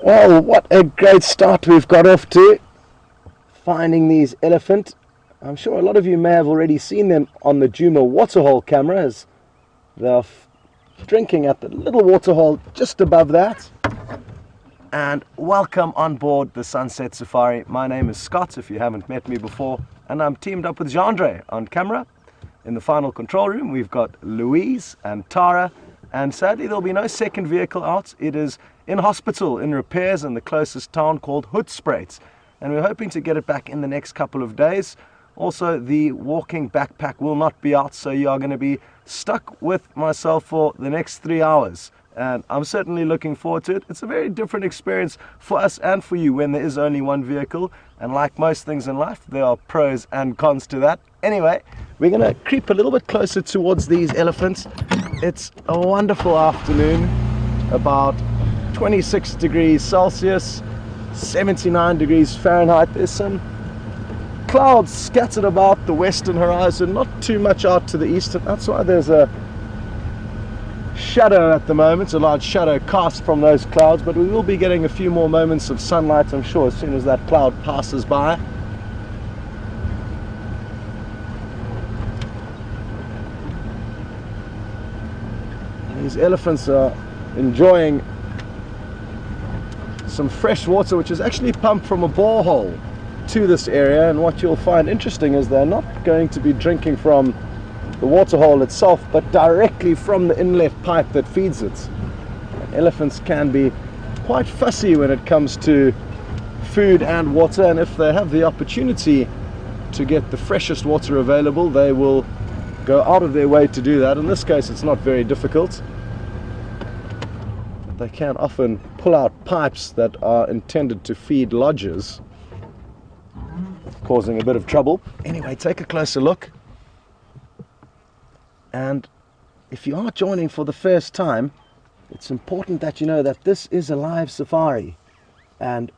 Well, what a great start we've got off to, finding these elephant. I'm sure a lot of you may have already seen them on the Juma waterhole cameras. They're drinking at the little waterhole just above that. And welcome on board the Sunset Safari. My name is Scott, if you haven't met me before, and I'm teamed up with Jandre on camera. In the final control room, we've got Louise and Tara, and sadly there'll be no second vehicle out. It is in hospital, in repairs in the closest town called Hoedspruit, and we're hoping to get it back in the next couple of days. Also, the walking backpack will not be out, so you are going to be stuck with myself for the next 3 hours. And I'm certainly looking forward to it. It's a very different experience for us and for you when there is only one vehicle. And like most things in life, there are pros and cons to that. Anyway, we're going to creep a little bit closer towards these elephants. It's a wonderful afternoon, about 26 degrees Celsius, 79 degrees Fahrenheit. There's some clouds scattered about the western horizon, not too much out to the east, and that's why there's a shadow at the moment, a large shadow cast from those clouds, but we will be getting a few more moments of sunlight, I'm sure, as soon as that cloud passes by. These elephants are enjoying some fresh water, which is actually pumped from a borehole to this area, and what you'll find interesting is they're not going to be drinking from the waterhole itself, but directly from the inlet pipe that feeds it. Elephants can be quite fussy when it comes to food and water, and if they have the opportunity to get the freshest water available, they will go out of their way to do that. In this case, it's not very difficult. They can often pull out pipes that are intended to feed lodges, causing a bit of trouble. Anyway, take a closer look. And if you are joining for the first time, it's important that you know that this is a live safari, and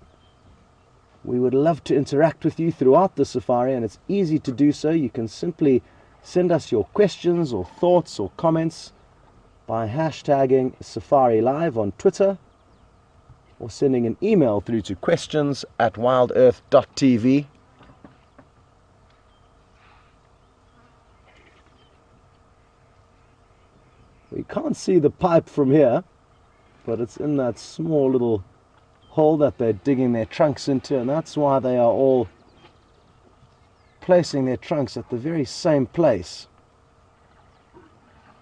we would love to interact with you throughout the safari, and it's easy to do so. You can simply send us your questions or thoughts or comments by hashtagging Safari Live on Twitter, or sending an email through to questions@wildearth.tv. We can't see the pipe from here, but it's in that small little hole that they're digging their trunks into, and that's why they are all placing their trunks at the very same place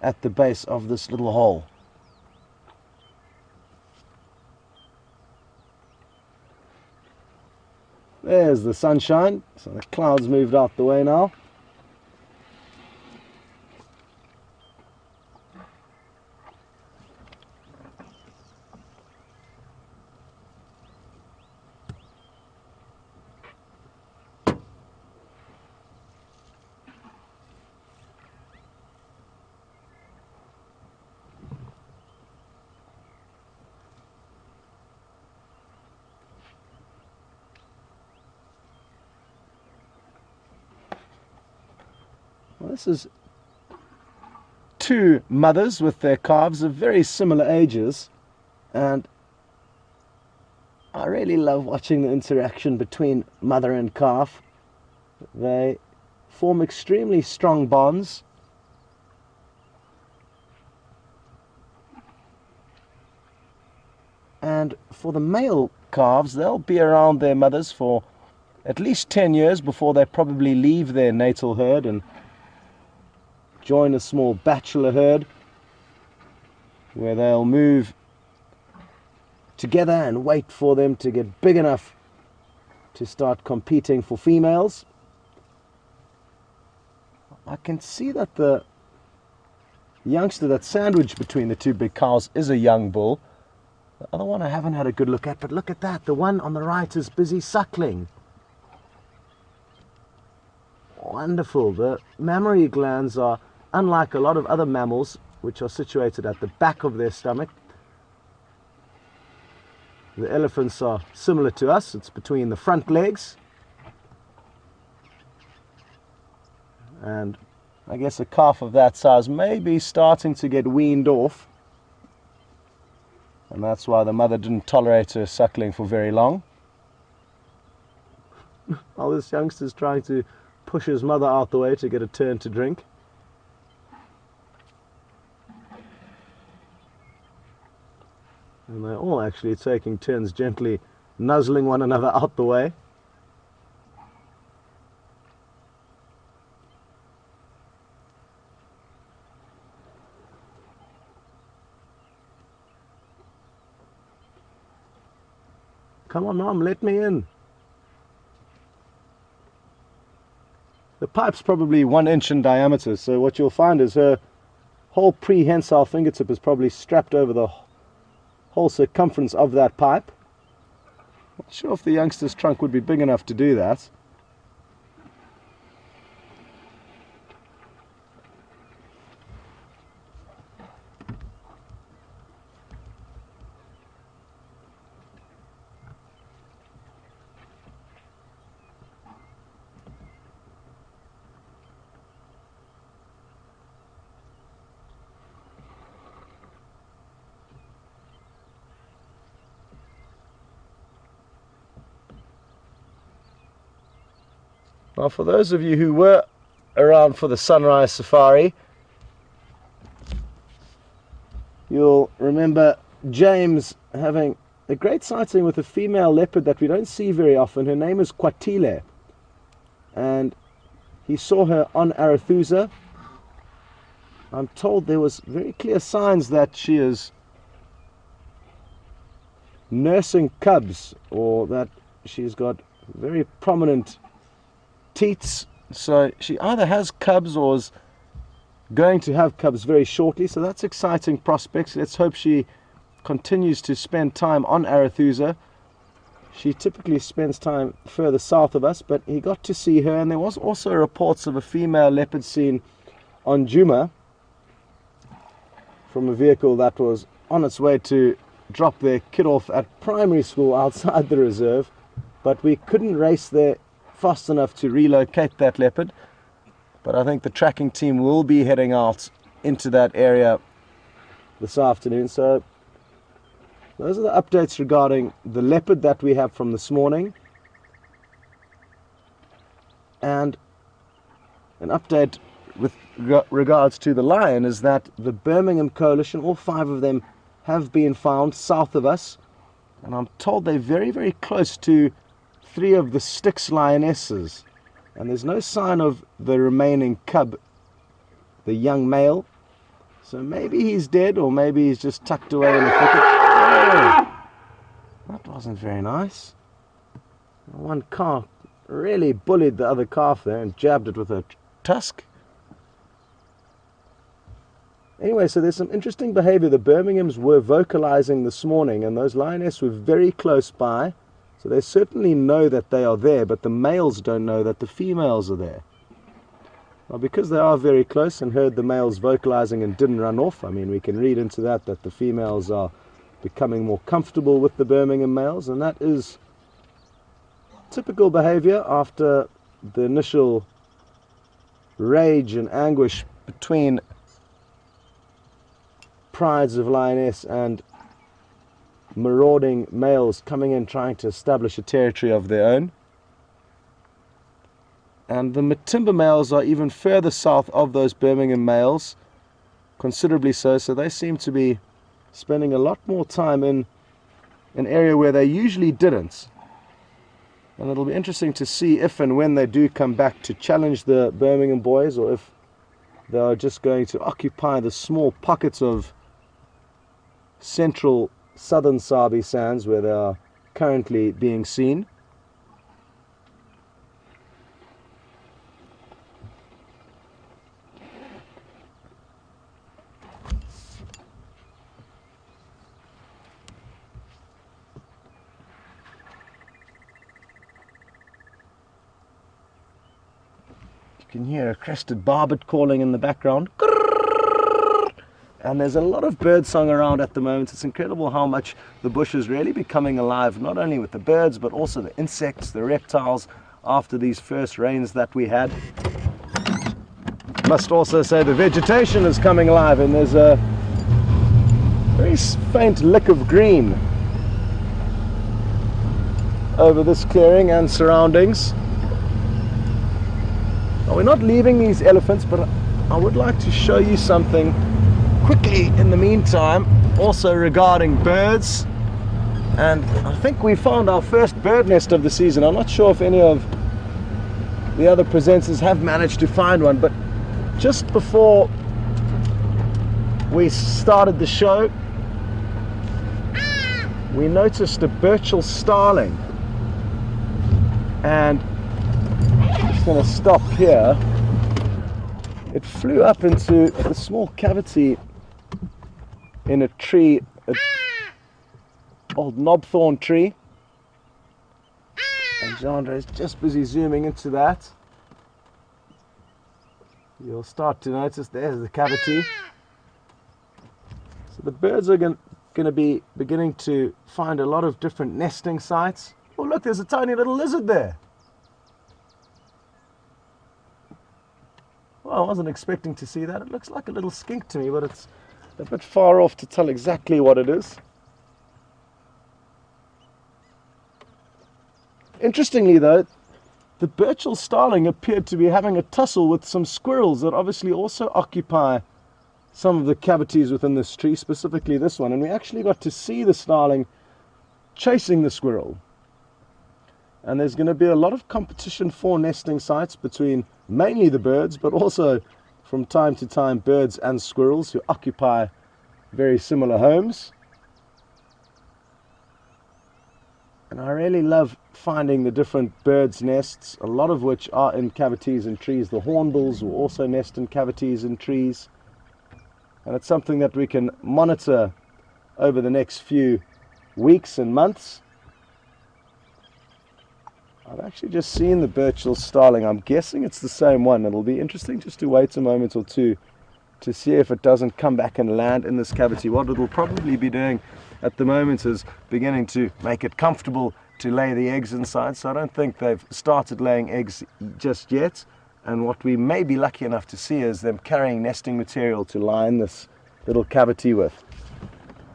at the base of this little hole. There's the sunshine, so the clouds moved out the way now. Well, this is two mothers with their calves of very similar ages, and I really love watching the interaction between mother and calf. They form extremely strong bonds. And for the male calves, they'll be around their mothers for at least 10 years before they probably leave their natal herd and join a small bachelor herd, where they'll move together and wait for them to get big enough to start competing for females. I can see that the youngster that's sandwiched between the two big cows is a young bull. The other one I haven't had a good look at, but look at that. The one on the right is busy suckling. wonderful. The mammary glands are, unlike a lot of other mammals, which are situated at the back of their stomach. The elephants are similar to us. It's between the front legs. And I guess a calf of that size may be starting to get weaned off. And that's why the mother didn't tolerate her suckling for very long. While this youngster's trying to push his mother out the way to get a turn to drink. And they're all actually taking turns gently nuzzling one another out the way. Come on, Mom, let me in. The pipe's probably 1 inch in diameter, so what you'll find is her whole prehensile fingertip is probably strapped over the whole circumference of that pipe. Not sure if the youngster's trunk would be big enough to do that. Now, for those of you who were around for the sunrise safari, you'll remember James having a great sighting with a female leopard that we don't see very often. Her name is Kwatile, and he saw her on Arethusa. I'm told there was very clear signs that she is nursing cubs, or that she's got very prominent teats, so she either has cubs or is going to have cubs very shortly, so that's exciting prospects. Let's hope she continues to spend time on Arethusa. She typically spends time further south of us, but he got to see her, and there was also reports of a female leopard seen on Djuma from a vehicle that was on its way to drop their kid off at primary school outside the reserve, but we couldn't race there fast enough to relocate that leopard. But I think the tracking team will be heading out into that area this afternoon. So those are the updates regarding the leopard that we have from this morning. And an update with regards to the lion is that the Birmingham Coalition, all 5 of them, have been found south of us. And I'm told they're very, very close to 3 of the Styx lionesses, and there's no sign of the remaining cub, the young male. So maybe he's dead, or maybe he's just tucked away in the thicket. Oh, that wasn't very nice. One calf really bullied the other calf there and jabbed it with a tusk. Anyway, so there's some interesting behavior. The Birminghams were vocalizing this morning, and those lionesses were very close by. So they certainly know that they are there, but the males don't know that the females are there. Well, because they are very close and heard the males vocalizing and didn't run off, I mean, we can read into that the females are becoming more comfortable with the Birmingham males, and that is typical behavior after the initial rage and anguish between prides of lioness and marauding males coming in trying to establish a territory of their own. And the Matimba males are even further south of those Birmingham males, considerably so, so they seem to be spending a lot more time in an area where they usually didn't. And it'll be interesting to see if and when they do come back to challenge the Birmingham boys, or if they are just going to occupy the small pockets of central southern Sabi sands where they are currently being seen. can hear a crested barbet calling in the background. And there's a lot of bird song around at the moment. It's incredible how much the bush is really becoming alive, not only with the birds, but also the insects, the reptiles, after these first rains that we had. Must also say the vegetation is coming alive, and there's a very faint lick of green over this clearing and surroundings. Now, we're not leaving these elephants, but I would like to show you something quickly in the meantime, also regarding birds. And I think we found our first bird nest of the season. I'm not sure if any of the other presenters have managed to find one, but just before we started the show, we noticed a Burchell starling. And I'm just going to stop here. It flew up into a small cavity in a tree, an old knobthorn tree. And Jandre is just busy zooming into that. You'll start to notice there's the cavity. So the birds are going to be beginning to find a lot of different nesting sites. Oh look, there's a tiny little lizard there. Well, I wasn't expecting to see that. It looks like a little skink to me, but it's a bit far off to tell exactly what it is. Interestingly though, the Burchell starling appeared to be having a tussle with some squirrels that obviously also occupy some of the cavities within this tree, specifically this one. And we actually got to see the starling chasing the squirrel. And there's going to be a lot of competition for nesting sites between mainly the birds, but also from time to time birds and squirrels who occupy very similar homes. And I really love finding the different birds' nests, a lot of which are in cavities in trees. The hornbills will also nest in cavities in trees. And it's something that we can monitor over the next few weeks and months. I've actually just seen the Burchell starling. I'm guessing it's the same one. It'll be interesting just to wait a moment or two to see if it doesn't come back and land in this cavity. What it'll probably be doing at the moment is beginning to make it comfortable to lay the eggs inside. So I don't think they've started laying eggs just yet. And what we may be lucky enough to see is them carrying nesting material to line this little cavity with.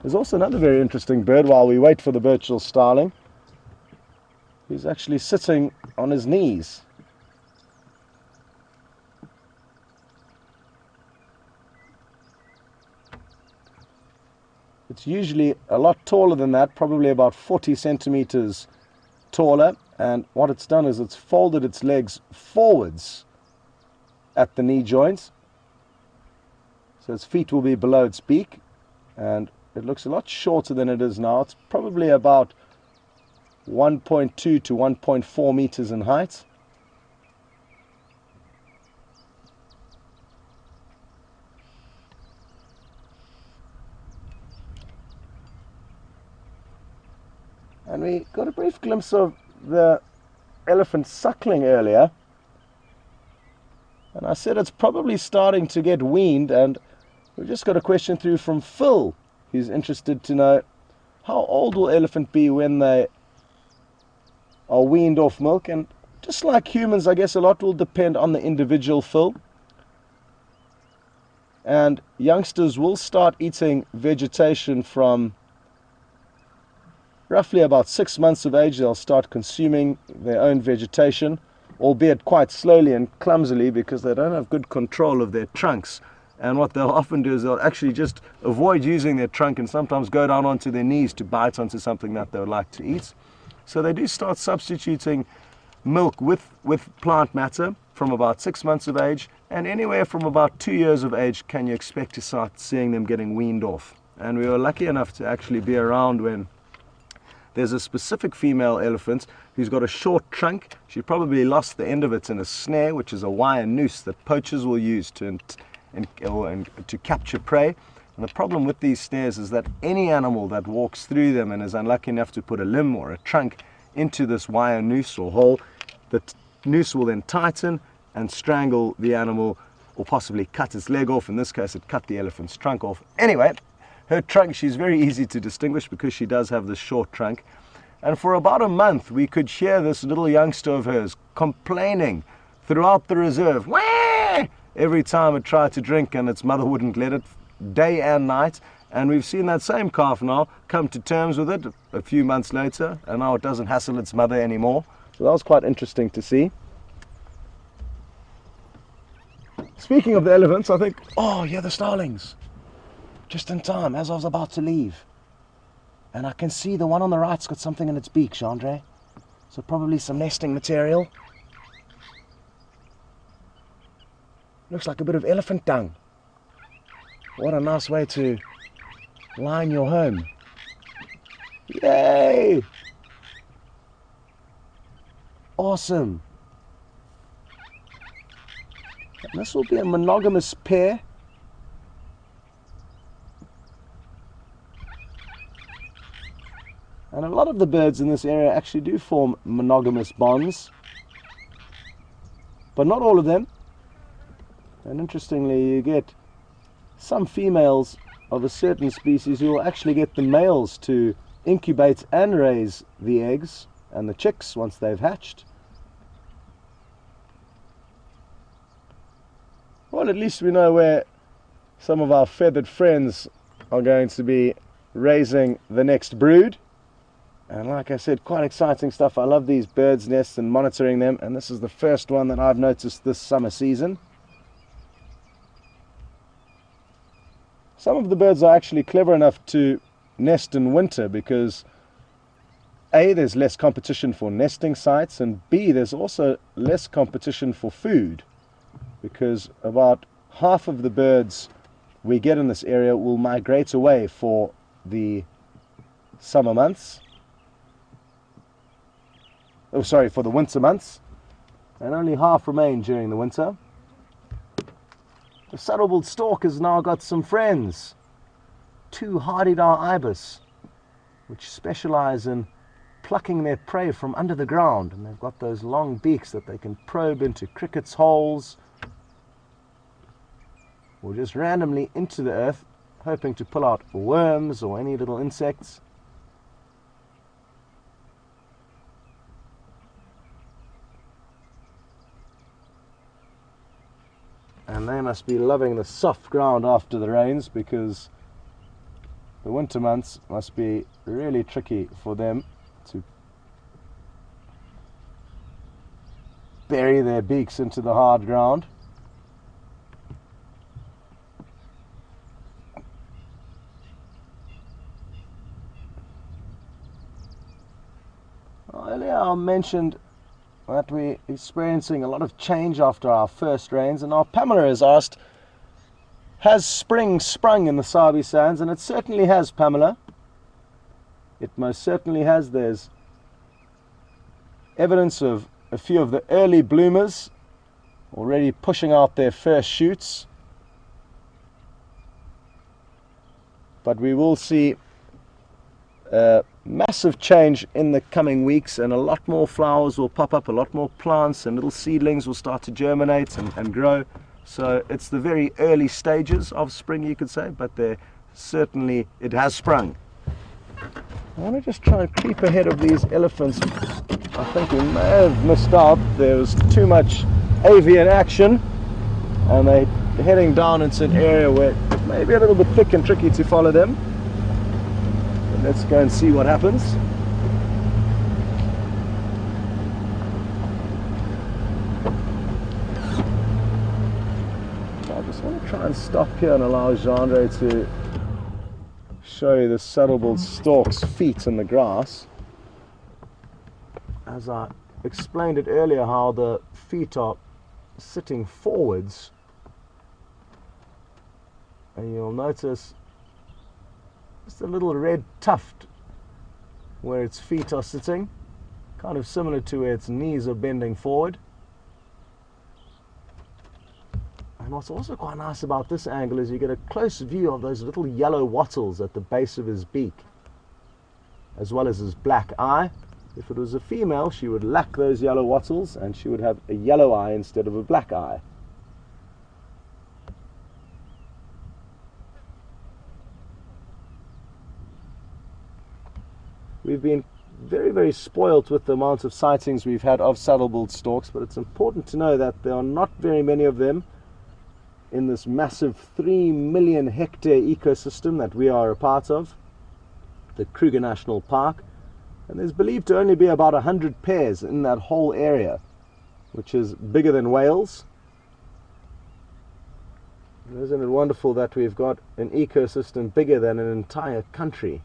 There's also another very interesting bird while we wait for the Burchell starling. He's actually sitting on his knees. It's usually a lot taller than that, probably about 40 centimeters taller. And what it's done is it's folded its legs forwards at the knee joints. So its feet will be below its beak. And it looks a lot shorter than it is now. It's probably about 1.2 to 1.4 meters in height. And we got a brief glimpse of the elephant suckling earlier. And I said it's probably starting to get weaned, and we've just got a question through from Phil, who's interested to know how old will elephant be when they are weaned off milk. And just like humans, I guess a lot will depend on the individual, Phil. And youngsters will start eating vegetation from roughly about 6 months of age. They'll start consuming their own vegetation, albeit quite slowly and clumsily because they don't have good control of their trunks. And what they'll often do is they'll actually just avoid using their trunk and sometimes go down onto their knees to bite onto something that they would like to eat. So they do start substituting milk with plant matter from about 6 months of age, and anywhere from about 2 years of age can you expect to start seeing them getting weaned off. And we were lucky enough to actually be around when there's a specific female elephant who's got a short trunk. She probably lost the end of it in a snare, which is a wire noose that poachers will use to capture prey. And the problem with these snares is that any animal that walks through them and is unlucky enough to put a limb or a trunk into this wire noose or hole, the noose will then tighten and strangle the animal or possibly cut its leg off. In this case, it cut the elephant's trunk off. Anyway, her trunk, she's very easy to distinguish because she does have this short trunk. And for about a month, we could hear this little youngster of hers complaining throughout the reserve, wah! Every time it tried to drink, and its mother wouldn't let it, day and night. And we've seen that same calf now come to terms with it a few months later, and now it doesn't hassle its mother anymore. So that was quite interesting to see. Speaking of the elephants, I think, oh yeah, the starlings. Just in time, as I was about to leave. And I can see the one on the right's got something in its beak, Chandre. So probably some nesting material. Looks like a bit of elephant dung. What a nice way to line your home. Yay! Awesome. And this will be a monogamous pair. And a lot of the birds in this area actually do form monogamous bonds, but not all of them. And interestingly, you get some females of a certain species who will actually get the males to incubate and raise the eggs and the chicks once they've hatched. Well, at least we know where some of our feathered friends are going to be raising the next brood. And like I said, quite exciting stuff. I love these birds' nests and monitoring them. And this is the first one that I've noticed this summer season. Some of the birds are actually clever enough to nest in winter because A, there's less competition for nesting sites, and B, there's also less competition for food because about half of the birds we get in this area will migrate away for the summer months. Oh, sorry, for the winter months, and only half remain during the winter. The saddle-billed stork has now got some friends. 2 hardy-dar ibis, which specialize in plucking their prey from under the ground, and they've got those long beaks that they can probe into crickets' holes or just randomly into the earth, hoping to pull out worms or any little insects. And they must be loving the soft ground after the rains, because the winter months must be really tricky for them to bury their beaks into the hard ground. Earlier I mentioned that we're experiencing a lot of change after our first rains, and now Pamela has asked, has spring sprung in the Sabi Sands? And it certainly has, Pamela. It most certainly has. There's evidence of a few of the early bloomers already pushing out their first shoots, but we will see massive change in the coming weeks, and a lot more flowers will pop up, a lot more plants and little seedlings will start to germinate and grow. So it's the very early stages of spring, you could say, but certainly it has sprung. I want to just try and creep ahead of these elephants. I think we may have missed out. There was too much avian action, and they're heading down into an area where it may be a little bit thick and tricky to follow them. Let's go and see what happens. I just want to try and stop here and allow Jean-Ray to show you the saddle-billed stork's feet in the grass. As I explained it earlier, how the feet are sitting forwards, and you'll notice just a little red tuft where its feet are sitting, kind of similar to where its knees are bending forward. And what's also quite nice about this angle is you get a close view of those little yellow wattles at the base of his beak, as well as his black eye. If it was a female, she would lack those yellow wattles and she would have a yellow eye instead of a black eye. We've been very, very spoilt with the amount of sightings we've had of saddle-billed storks, but it's important to know that there are not very many of them in this massive 3 million hectare ecosystem that we are a part of, the Kruger National Park. And there's believed to only be about 100 pairs in that whole area, which is bigger than Wales. Isn't it wonderful that we've got an ecosystem bigger than an entire country?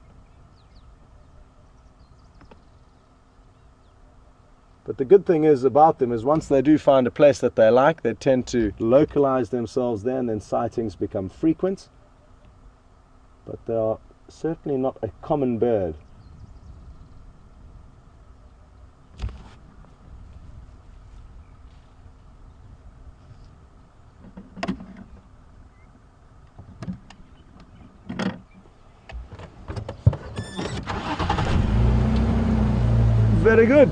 But the good thing is about them is once they do find a place that they like, they tend to localize themselves there, and then sightings become frequent. But they are certainly not a common bird. Very good.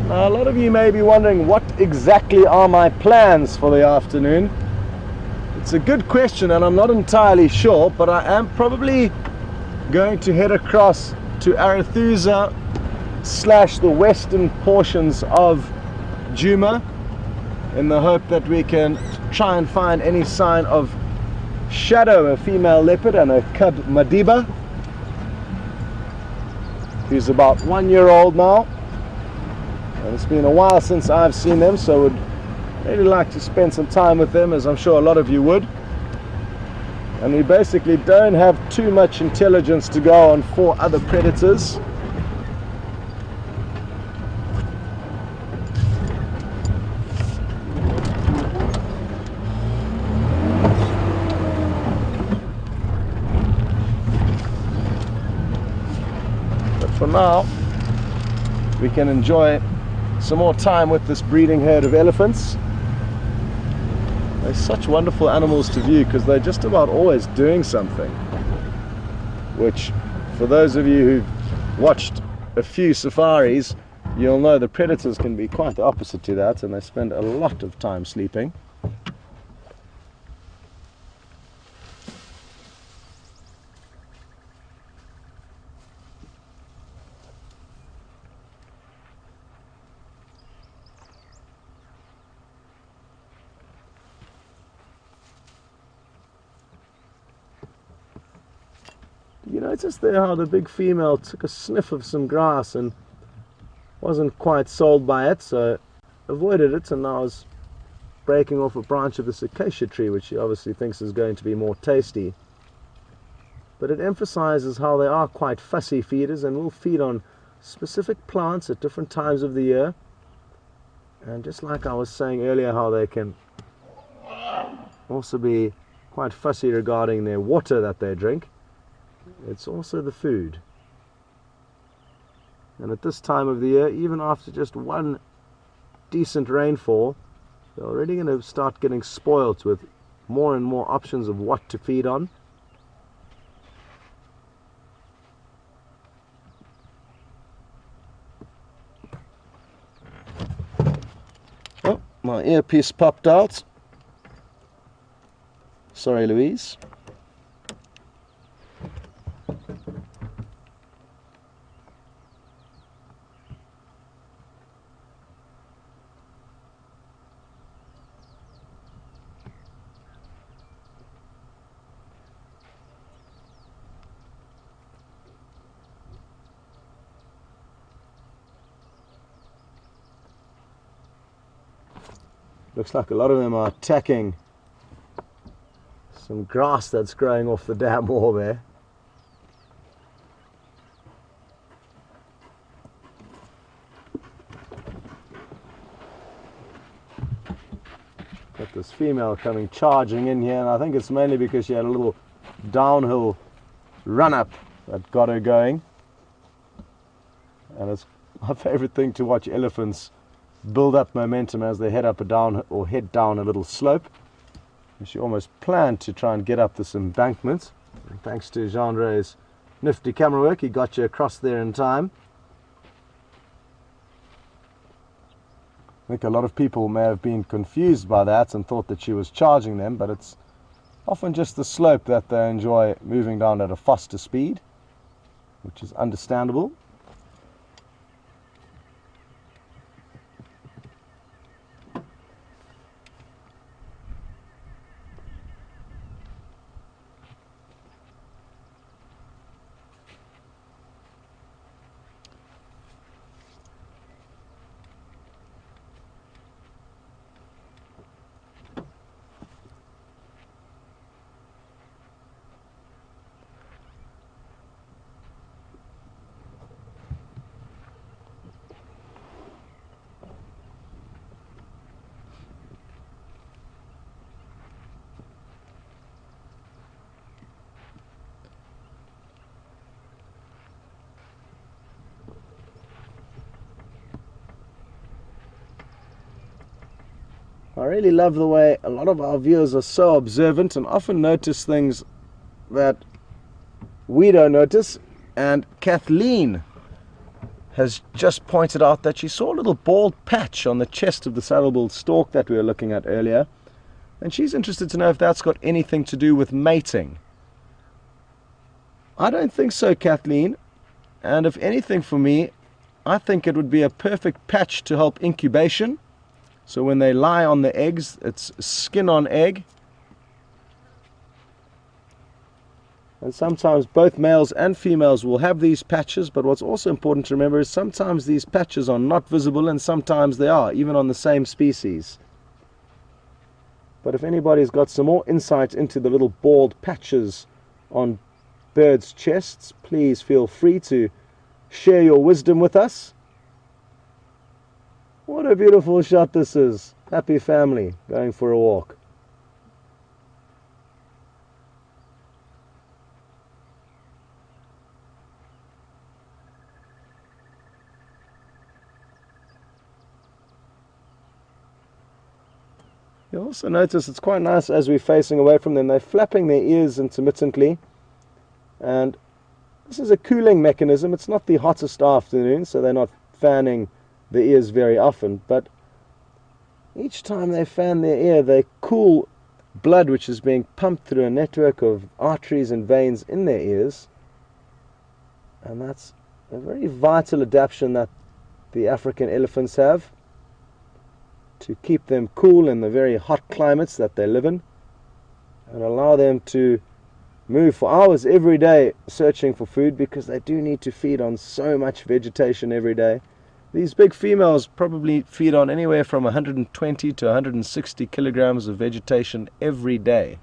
Now, a lot of you may be wondering, what exactly are my plans for the afternoon? It's a good question and I'm not entirely sure, but I am probably going to head across to Arethusa / the western portions of Djuma in the hope that we can try and find any sign of Shadow, a female leopard, and a cub Madiba, who's about 1 year old now. And it's been a while since I've seen them, so would really like to spend some time with them, as I'm sure a lot of you would. And we basically don't have too much intelligence to go on for other predators. But for now, we can enjoy some more time with this breeding herd of elephants. They're such wonderful animals to view because they're just about always doing something, which for those of you who've watched a few safaris, you'll know the predators can be quite the opposite to that, and they spend a lot of time sleeping. You notice there how the big female took a sniff of some grass and wasn't quite sold by it, so avoided it, and now is breaking off a branch of this acacia tree, which she obviously thinks is going to be more tasty. But it emphasizes how they are quite fussy feeders and will feed on specific plants at different times of the year. And just like I was saying earlier, how they can also be quite fussy regarding their water that they drink, it's also the food. And at this time of the year, even after just one decent rainfall, they're already going to start getting spoilt with more and more options of what to feed on. Oh, my earpiece popped out. Sorry, Louise. Looks like a lot of them are attacking some grass that's growing off the dam wall there. Got this female coming charging in here, and I think it's mainly because she had a little downhill run up that got her going. my favorite thing to watch elephants build up momentum as they head up or down, or head down a little slope. And she almost planned to try and get up this embankment. And thanks to Jean-Ray's nifty camera work, he got you across there in time. I think a lot of people may have been confused by that and thought that she was charging them, but it's often just the slope that they enjoy moving down at a faster speed, which is understandable. I really love the way a lot of our viewers are so observant and often notice things that we don't notice. And Kathleen has just pointed out that she saw a little bald patch on the chest of the saddle-billed stork that we were looking at earlier, and she's interested to know if that's got anything to do with mating. I don't think so, Kathleen, and if anything, for me, I think it would be a perfect patch to help incubation. So when they lie on the eggs, it's skin on egg. And sometimes both males and females will have these patches, but what's also important to remember is sometimes these patches are not visible and sometimes they are, even on the same species. But if anybody's got some more insight into the little bald patches on birds' chests, please feel free to share your wisdom with us. What a beautiful shot this is. Happy family going for a walk. You'll also notice it's quite nice as we're facing away from them. They're flapping their ears intermittently. And this is a cooling mechanism. It's not the hottest afternoon, so they're not fanning the ears very often, but each time they fan their ear, they cool blood which is being pumped through a network of arteries and veins in their ears, and that's a very vital adaptation that the African elephants have to keep them cool in the very hot climates that they live in and allow them to move for hours every day searching for food, because they do need to feed on so much vegetation every day. These big females probably feed on anywhere from 120 to 160 kilograms of vegetation every day.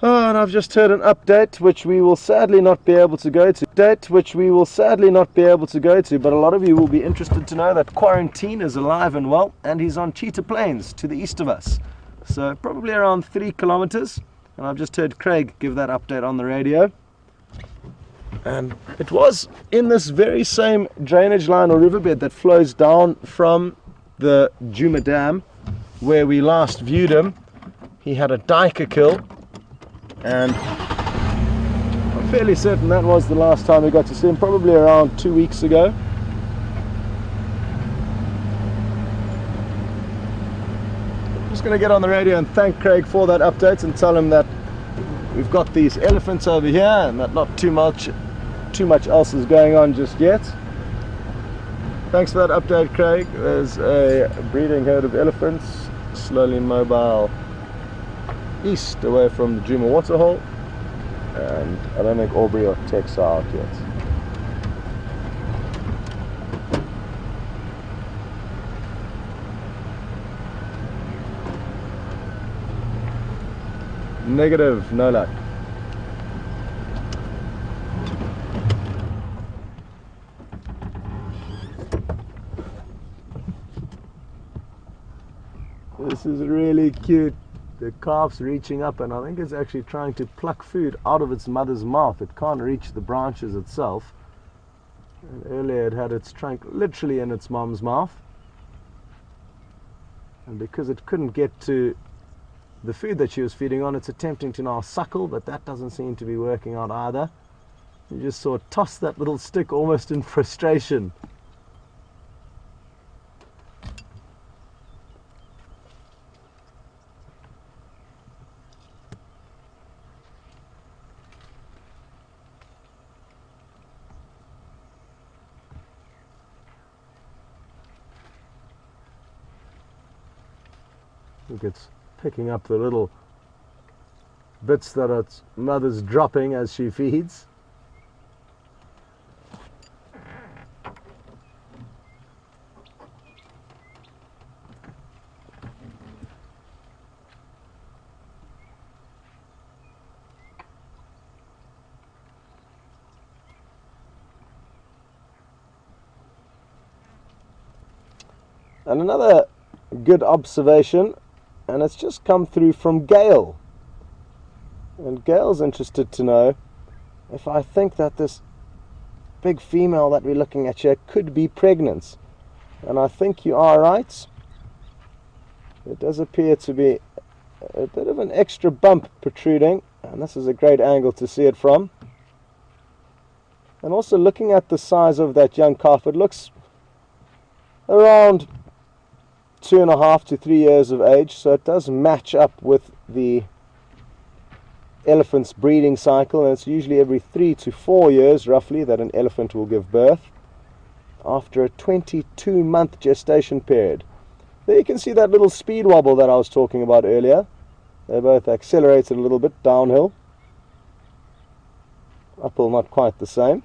Oh, and I've just heard an update which we will sadly not be able to go to. But a lot of you will be interested to know that Quarantine is alive and well, and he's on Cheetah Plains to the east of us. So probably around 3 kilometers. And I've just heard Craig give that update on the radio. And it was in this very same drainage line or riverbed that flows down from the Djuma Dam where we last viewed him. He had a duiker kill, and I'm fairly certain that was the last time we got to see him, probably around 2 weeks ago. Just going to get on the radio and thank Craig for that update and tell him that we've got these elephants over here and that not too much else is going on just yet. Thanks for that update, Craig. There's a breeding herd of elephants slowly mobile east away from the Djuma waterhole, and I don't think Aubrey or Tex are out yet. Negative, no luck. This is really cute. the calf's reaching up, and I think it's actually trying to pluck food out of its mother's mouth. It can't reach the branches itself. And earlier it had its trunk literally in its mom's mouth. And because it couldn't get to the food that she was feeding on, it's attempting to now suckle, but that doesn't seem to be working out either. You just saw it toss that little stick almost in frustration. I think it's picking up the little bits that its mother's dropping as she feeds. And another good observation, and it's just come through from Gail. And Gail's interested to know if I think that this big female that we're looking at here could be pregnant. And I think you are right. It does appear to be a bit of an extra bump protruding, and this is a great angle to see it from. And also looking at the size of that young calf, it looks around 2.5 to 3 years of age, so it does match up with the elephant's breeding cycle, and it's usually every 3 to 4 years roughly that an elephant will give birth after a 22-month gestation period. There you can see that little speed wobble that I was talking about earlier. They both accelerated a little bit downhill. Uphill not quite the same.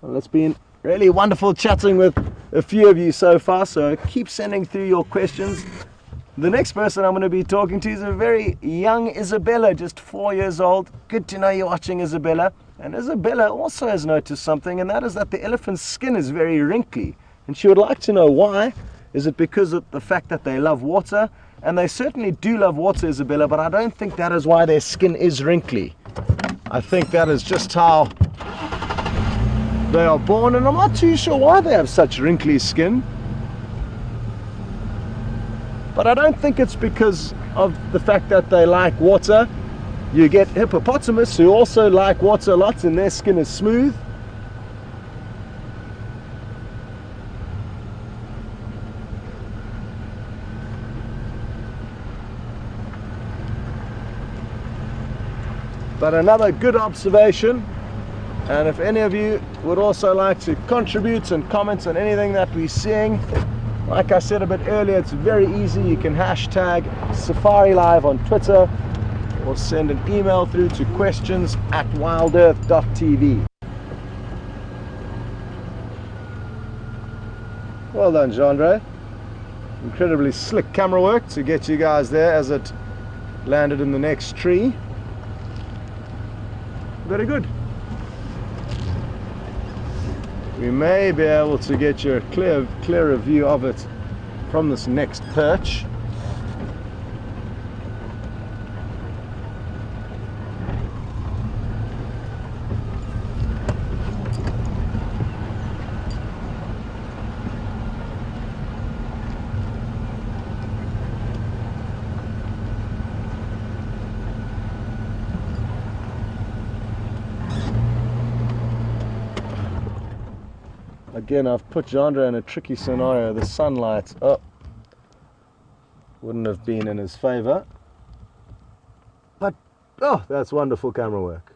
Well, it's been really wonderful chatting with a few of you so far, so keep sending through your questions. The next person I'm going to be talking to is a very young Isabella, just 4 years old. Good to know you're watching, Isabella. And Isabella also has noticed something, and that is that the elephant's skin is very wrinkly. And she would like to know why. Is it because of the fact that they love water? And they certainly do love water, Isabella, but I don't think that is why their skin is wrinkly. I think that is just how they are born, and I'm not too sure why they have such wrinkly skin. But I don't think it's because of the fact that they like water. You get hippopotamus who also like water a lot, and their skin is smooth. But another good observation. And if any of you would also like to contribute and comment on anything that we're seeing, like I said a bit earlier, it's very easy. You can hashtag Safari Live on Twitter or send an email through to questions@wildearth.tv. Well done, Jandre. Incredibly slick camera work to get you guys there as it landed in the next tree. Very good. We may be able to get you a clearer view of it from this next perch. Again, I've put Jandre in a tricky scenario. The sunlight wouldn't have been in his favor. But, oh, that's wonderful camera work.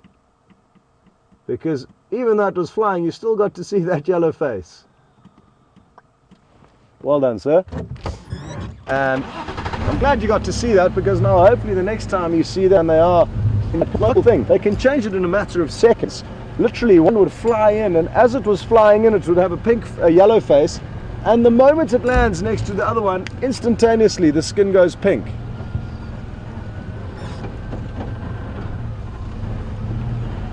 Because even though it was flying, you still got to see that yellow face. Well done, sir. And I'm glad you got to see that, because now hopefully the next time you see them, they are in a local thing. They can change it in a matter of seconds. Literally, one would fly in, and as it was flying in, it would have a yellow face, and the moment it lands next to the other one, instantaneously the skin goes pink.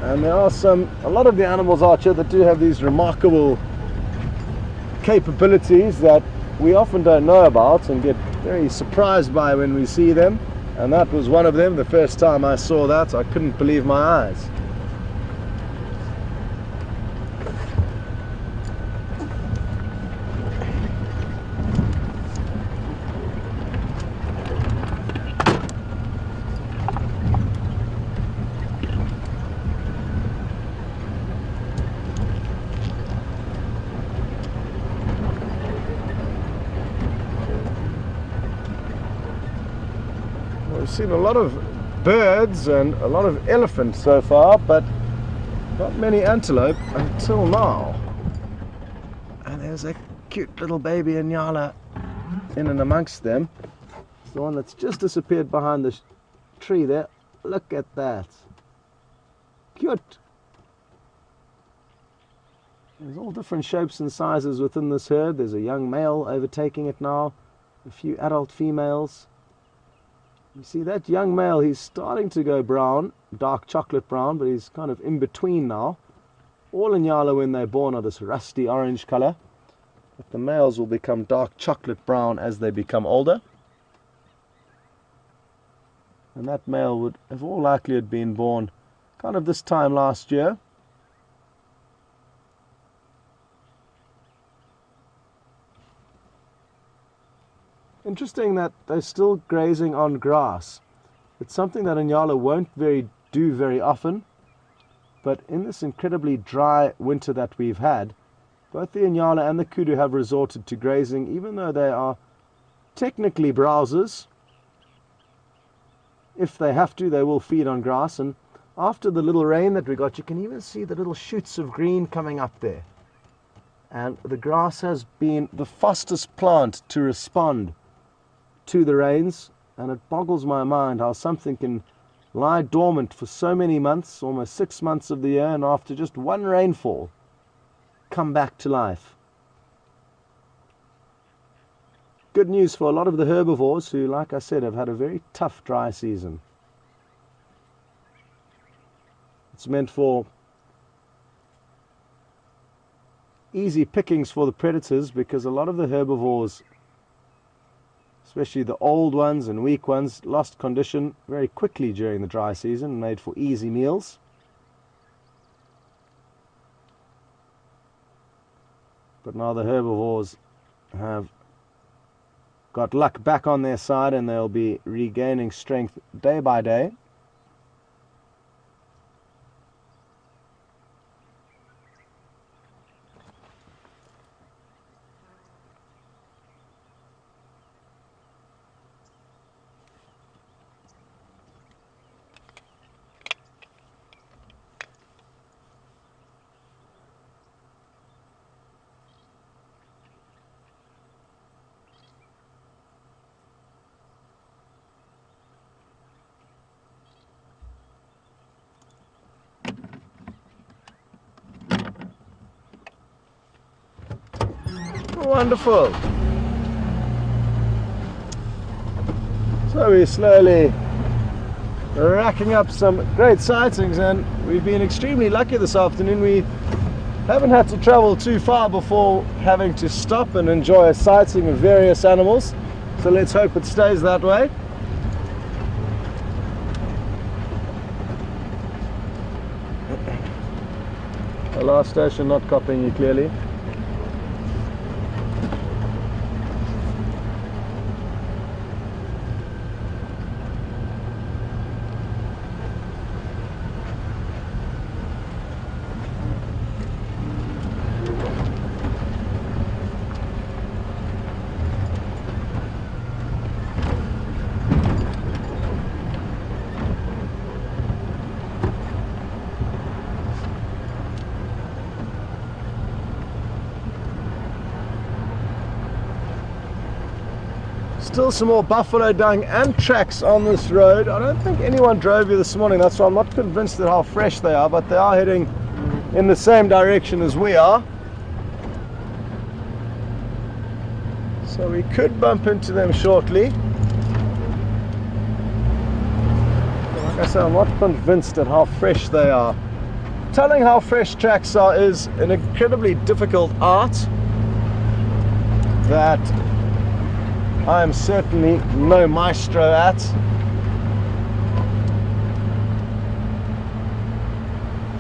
And there are a lot of the animals out here that do have these remarkable capabilities that we often don't know about and get very surprised by when we see them. And that was one of them. The first time I saw that, I couldn't believe my eyes. We've seen a lot of birds and a lot of elephants so far, but not many antelope until now. And there's a cute little baby Inyala in and amongst them. It's the one that's just disappeared behind the tree there. Look at that. Cute. There's all different shapes and sizes within this herd. There's a young male overtaking it now, a few adult females. You see that young male, he's starting to go brown, dark chocolate brown, but he's kind of in between now. All Inyala when they're born are this rusty orange color, but the males will become dark chocolate brown as they become older. And that male would have all likely had been born kind of this time last year. Interesting that they're still grazing on grass. It's something that Inyala won't do very often, but in this incredibly dry winter that we've had, both the Inyala and the kudu have resorted to grazing, even though they are technically browsers. If they have to, they will feed on grass, and after the little rain that we got, you can even see the little shoots of green coming up there. And the grass has been the fastest plant to respond to the rains, and it boggles my mind how something can lie dormant for so many months, almost 6 months of the year, and after just one rainfall come back to life. Good news for a lot of the herbivores who, like I said, have had a very tough dry season. It's meant for easy pickings for the predators, because a lot of the herbivores, especially the old ones and weak ones, lost condition very quickly during the dry season and made for easy meals. But now the herbivores have got luck back on their side, and they'll be regaining strength day by day. Wonderful. So we're slowly racking up some great sightings, and we've been extremely lucky this afternoon. We haven't had to travel too far before having to stop and enjoy a sighting of various animals. So let's hope it stays that way. The last station not copying you clearly. Still some more buffalo dung and tracks on this road. I don't think anyone drove here this morning, that's why I'm not convinced at how fresh they are, but they are heading in the same direction as we are. So we could bump into them shortly. Like I said, I'm not convinced at how fresh they are. Telling how fresh tracks are is an incredibly difficult art that I am certainly no maestro at.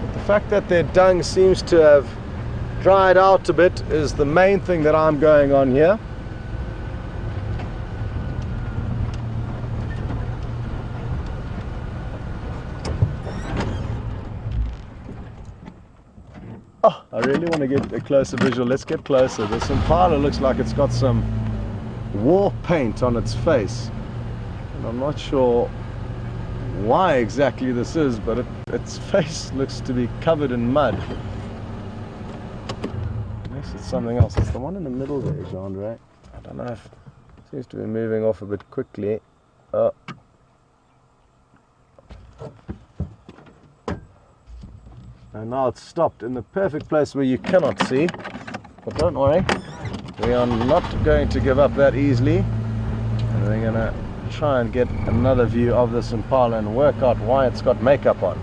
But the fact that their dung seems to have dried out a bit is the main thing that I'm going on here. Oh, I really want to get a closer visual. Let's get closer. This Impala looks like it's got some war paint on its face, and I'm not sure why exactly this is, but its face looks to be covered in mud. Unless it's something else. It's the one in the middle there, Jean-Ray. I don't know if it seems to be moving off a bit quickly. And now it's stopped in the perfect place where you cannot see, but don't worry, we are not going to give up that easily, and we're going to try and get another view of this Impala and work out why it's got makeup on.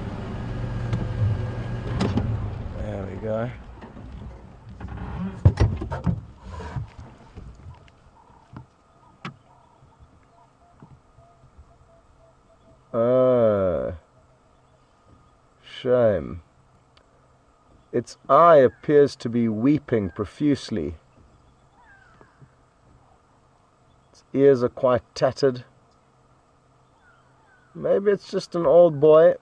There we go. Oh, shame. Its eye appears to be weeping profusely. Its ears are quite tattered. Maybe it's just an old boy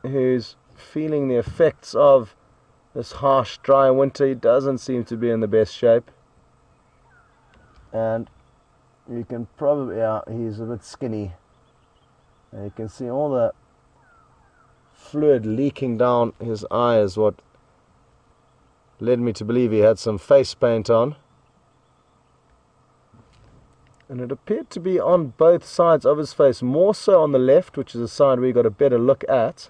who's feeling the effects of this harsh, dry winter. He doesn't seem to be in the best shape. And you can probably, he's a bit skinny. And you can see all the fluid leaking down his eye is what led me to believe he had some face paint on. And it appeared to be on both sides of his face, more so on the left, which is a side we got a better look at.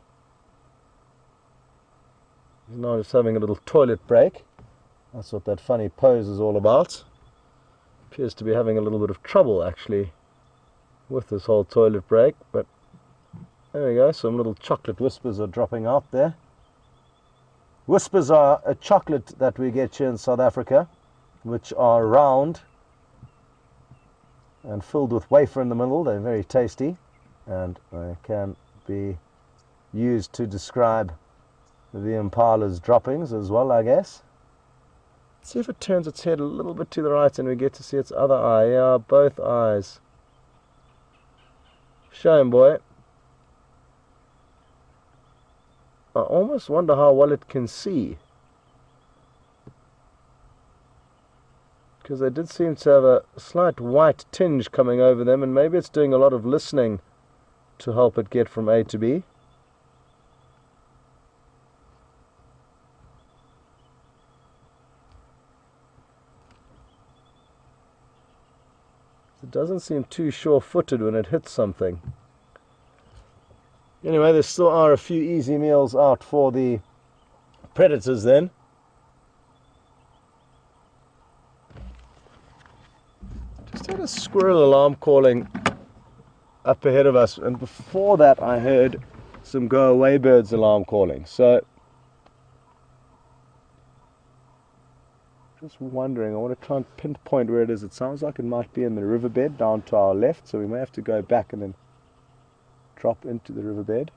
He's now just having a little toilet break. That's what that funny pose is all about. Appears to be having a little bit of trouble actually with this whole toilet break, but there we go, some little chocolate whispers are dropping out there. Whispers are a chocolate that we get here in South Africa, which are round and filled with wafer in the middle. They're very tasty, and they can be used to describe the Impala's droppings as well, I guess. Let's see if it turns its head a little bit to the right and we get to see its other eye. Yeah, both eyes. Shame, boy. I almost wonder how well it can see, because they did seem to have a slight white tinge coming over them, and maybe it's doing a lot of listening to help it get from A to B. It doesn't seem too sure-footed when it hits something. Anyway, there still are a few easy meals out for the predators then. Just had a squirrel alarm calling up ahead of us, and before that I heard some go-away birds alarm calling. So, just wondering, I want to try and pinpoint where it is. It sounds like it might be in the riverbed down to our left, so we may have to go back and then drop into the riverbed.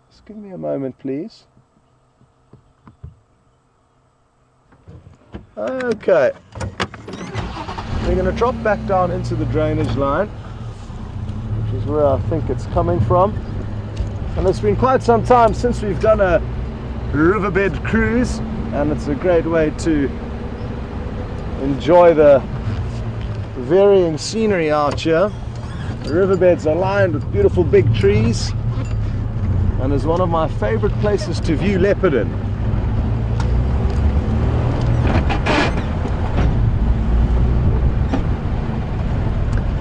Just give me a moment, please. Okay, we're going to drop back down into the drainage line, which is where I think it's coming from. And it's been quite some time since we've done a riverbed cruise, and it's a great way to enjoy the varying scenery out here. The riverbeds are lined with beautiful big trees, and is one of my favorite places to view leopard in.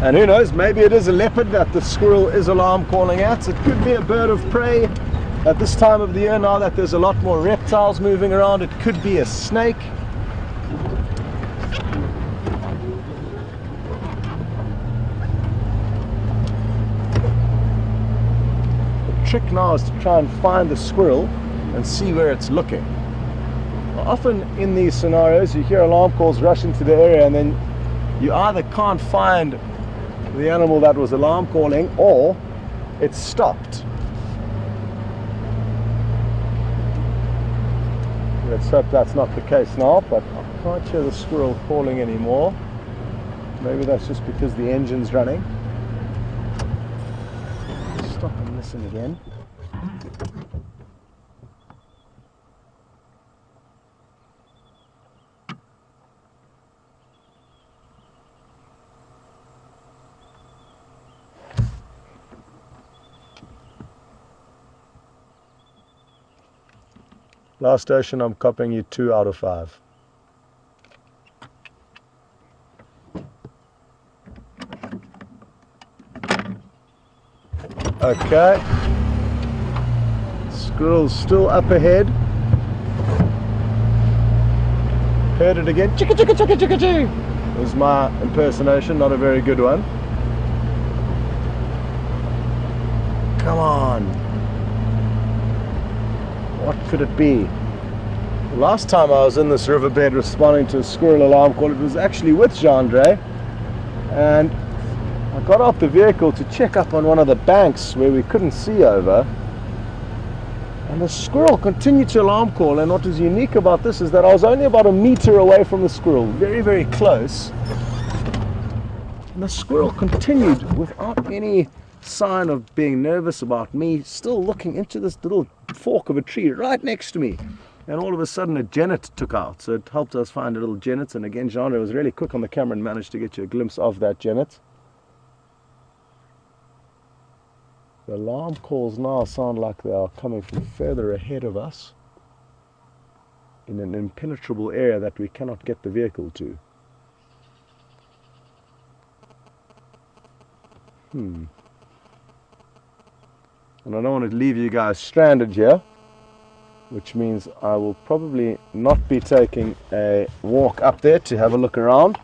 And who knows, maybe it is a leopard that the squirrel is alarm calling at. It could be a bird of prey at this time of the year, now that there's a lot more reptiles moving around. It could be a snake. The trick now is to try and find the squirrel and see where it's looking. Often in these scenarios you hear alarm calls rush into the area, and then you either can't find the animal that was alarm calling, or it's stopped. Let's hope that's not the case now, but I can't hear the squirrel calling anymore. Maybe that's just because the engine's running. Stop and listen again. Last station, I'm copying you 2 out of 5. Okay. Squirrel's still up ahead. Heard it again. Chicka chicka chicka chicka chicka. Was my impersonation, not a very good one. Come on. What could it be? Last time I was in this riverbed responding to a squirrel alarm call, it was actually with Jean-Andre, and I got off the vehicle to check up on one of the banks where we couldn't see over, and the squirrel continued to alarm call. And what was unique about this is that I was only about a meter away from the squirrel, very, very close, and the squirrel continued without any sign of being nervous about me, still looking into this little fork of a tree right next to me. And all of a sudden a genet took out, so it helped us find a little genet. And again, Jean was really quick on the camera and managed to get you a glimpse of that genet. The alarm calls now sound like they are coming from further ahead of us in an impenetrable area that we cannot get the vehicle to. And I don't want to leave you guys stranded here, which means I will probably not be taking a walk up there to have a look around.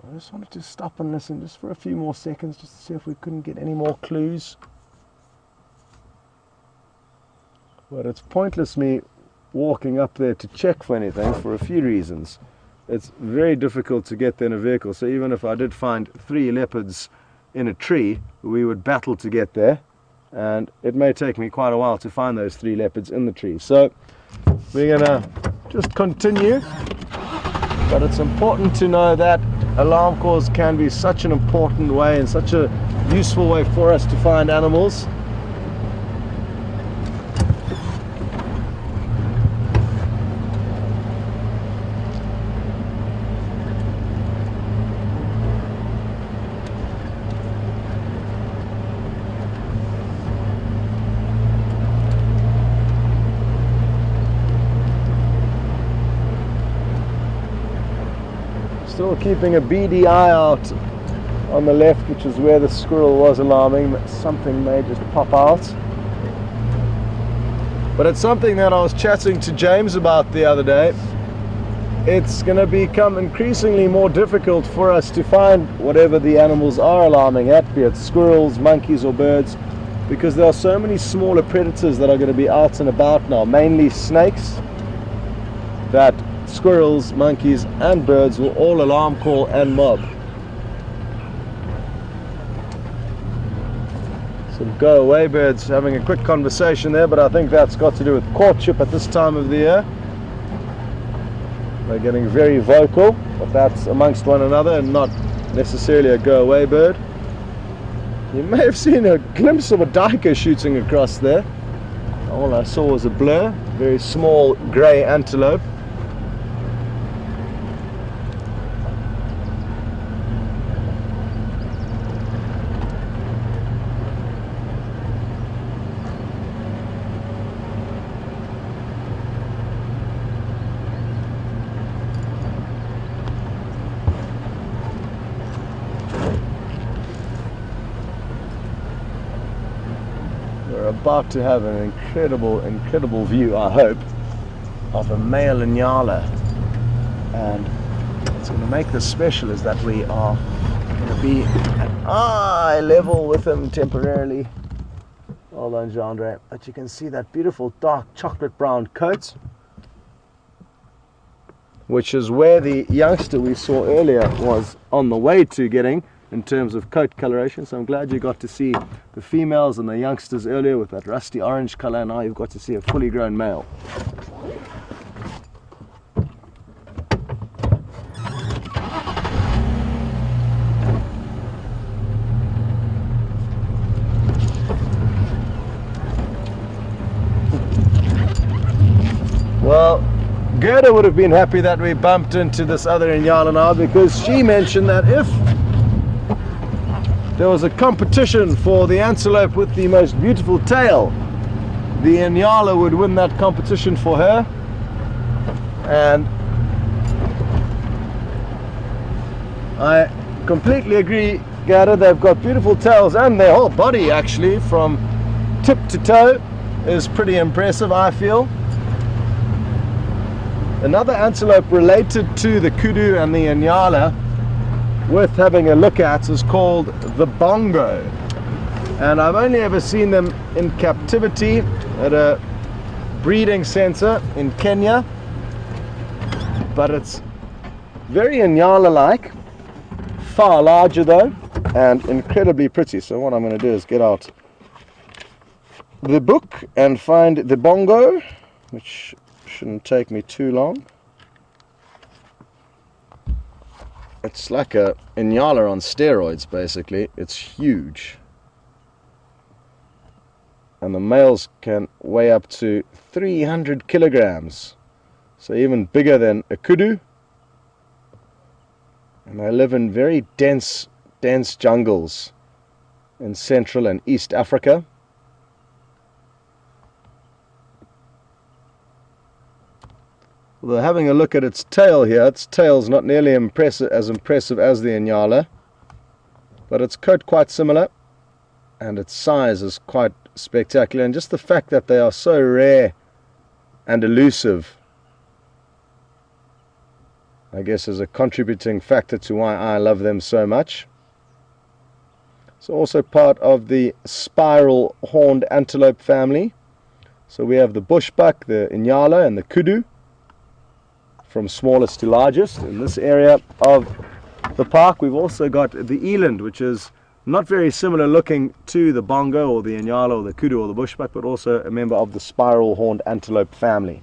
I just wanted to stop and listen just for a few more seconds, just to see if we couldn't get any more clues. But it's pointless me walking up there to check for anything for a few reasons. It's very difficult to get there in a vehicle, so even if I did find 3 leopards in a tree, we would battle to get there, and it may take me quite a while to find those 3 leopards in the tree. So we're gonna just continue, but it's important to know that alarm calls can be such an important way and such a useful way for us to find animals. Still keeping a beady eye out on the left, which is where the squirrel was alarming, but something may just pop out. But it's something that I was chatting to James about the other day. It's going to become increasingly more difficult for us to find whatever the animals are alarming at, be it squirrels, monkeys or birds, because there are so many smaller predators that are going to be out and about now, mainly snakes, that squirrels, monkeys and birds will all alarm call and mob. Some go away birds having a quick conversation there, but I think that's got to do with courtship at this time of the year. They're getting very vocal, but that's amongst one another and not necessarily a go away bird. You may have seen a glimpse of a duiker shooting across there. All I saw was a blur, very small grey antelope. We're about to have an incredible view, I hope, of a male Inyala. And what's going to make this special is that we are going to be at eye level with him temporarily. Well done, Jean-Andre. But you can see that beautiful dark chocolate brown coat, which is where the youngster we saw earlier was on the way to getting in terms of coat coloration. So I'm glad you got to see the females and the youngsters earlier with that rusty orange color. Now you've got to see a fully grown male. Well, Gerda would have been happy that we bumped into this other Inyala now, because she mentioned that if there was a competition for the antelope with the most beautiful tail, the Inyala would win that competition for her. And I completely agree, Gerda. They've got beautiful tails, and their whole body actually from tip to toe is pretty impressive, I feel. Another antelope related to the kudu and the Inyala worth having a look at is called the bongo, and I've only ever seen them in captivity at a breeding center in Kenya, but it's very Inyala-like, far larger though, and incredibly pretty. So what I'm going to do is get out the book and find the bongo, which shouldn't take me too long. It's like a Inyala on steroids, basically. It's huge. And the males can weigh up to 300 kilograms. So even bigger than a kudu. And they live in very dense jungles in Central and East Africa. Although having a look at its tail here, its tail's not nearly as impressive as the Inyala, but its coat quite similar, and its size is quite spectacular. And just the fact that they are so rare and elusive, I guess, is a contributing factor to why I love them so much. It's also part of the spiral horned antelope family. So we have the bushbuck, the Inyala, and the kudu, from smallest to largest. In this area of the park we've also got the eland, which is not very similar looking to the bongo or the Inyala or the kudu or the bushbuck, but also a member of the spiral horned antelope family.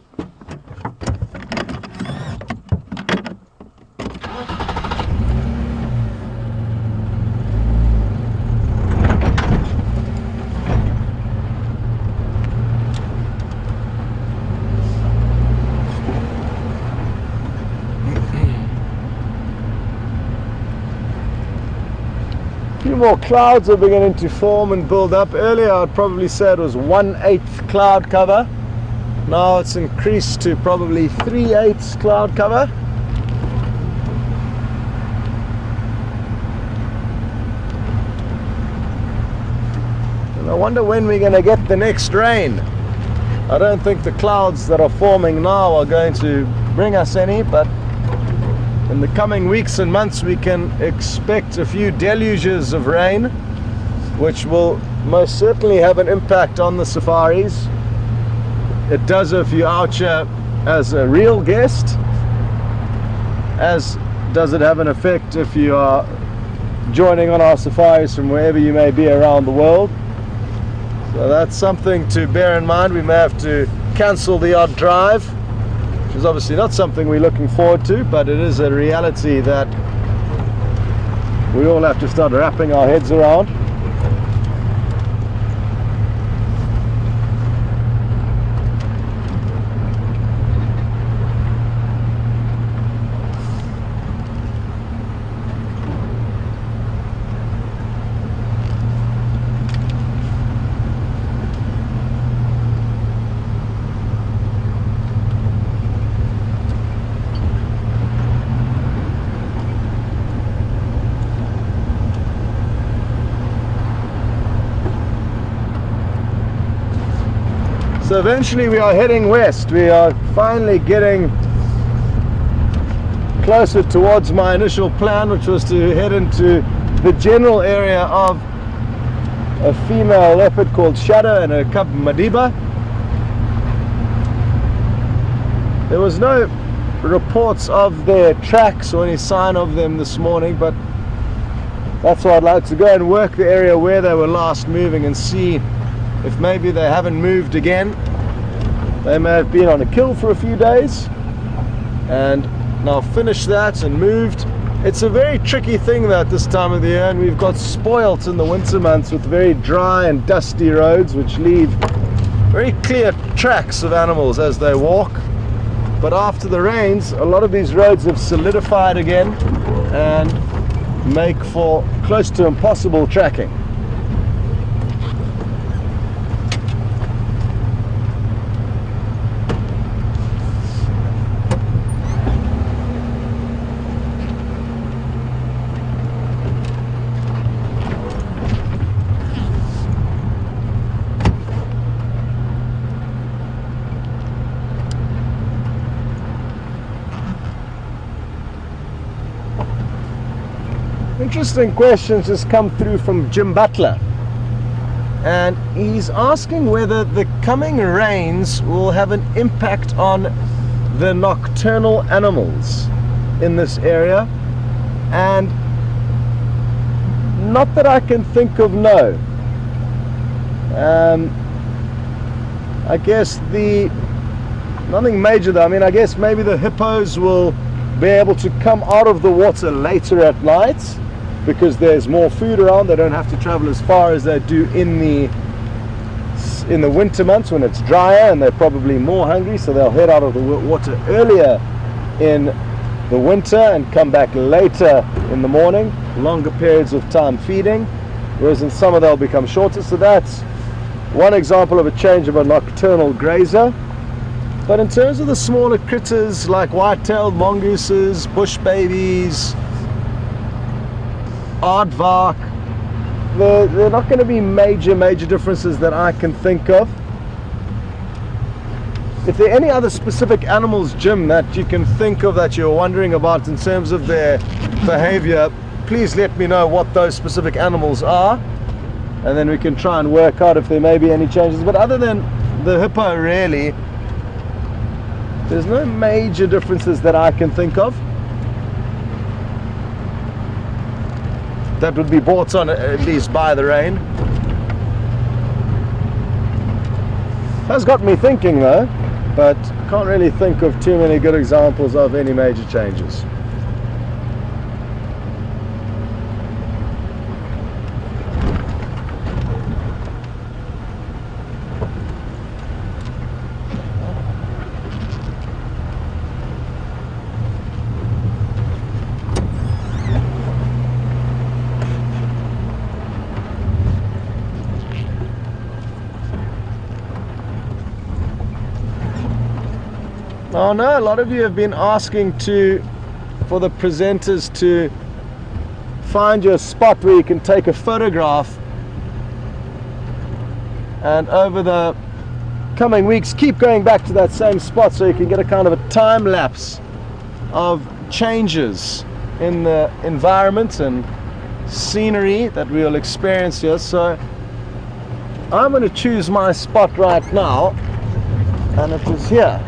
More clouds are beginning to form and build up. Earlier I'd probably say it was 1/8 cloud cover. Now it's increased to probably 3/8 cloud cover. And I wonder when we're going to get the next rain. I don't think the clouds that are forming now are going to bring us any, but in the coming weeks and months we can expect a few deluges of rain, which will most certainly have an impact on the safaris. It does if you're out here as a real guest, as does it have an effect if you are joining on our safaris from wherever you may be around the world. So that's something to bear in mind. We may have to cancel the odd drive, which is obviously not something we're looking forward to, but it is a reality that we all have to start wrapping our heads around. So eventually we are heading west. We are finally getting closer towards my initial plan, which was to head into the general area of a female leopard called Shadow and a cub Madiba. There was no reports of their tracks or any sign of them this morning, but that's why I'd like to go and work the area where they were last moving and see if maybe they haven't moved again. They may have been on a kill for a few days and now finished that and moved. It's a very tricky thing though at this time of the year, and we've got spoilt in the winter months with very dry and dusty roads which leave very clear tracks of animals as they walk. But after the rains, a lot of these roads have solidified again and make for close to impossible tracking. Interesting questions just come through from Jim Butler, and he's asking whether the coming rains will have an impact on the nocturnal animals in this area. And not that I can think of, no. I guess nothing major though. I mean, I guess maybe the hippos will be able to come out of the water later at night because there's more food around. They don't have to travel as far as they do in the winter months when it's drier and they're probably more hungry, so they'll head out of the water earlier in the winter and come back later in the morning, longer periods of time feeding, whereas in summer they'll become shorter. So that's one example of a change of a nocturnal grazer. But in terms of the smaller critters like white-tailed mongooses, bush babies, aardvark, they're not going to be major differences that I can think of. If there are any other specific animals, Jim, that you can think of that you're wondering about in terms of their behavior, please let me know what those specific animals are, and then we can try and work out if there may be any changes. But other than the hippo, really, there's no major differences that I can think of that would be brought on at least by the rain. Has got me thinking though, but can't really think of too many good examples of any major changes. Oh no, a lot of you have been asking for the presenters to find you a spot where you can take a photograph, and over the coming weeks keep going back to that same spot so you can get a kind of a time lapse of changes in the environment and scenery that we'll experience here. So I'm going to choose my spot right now, and it is here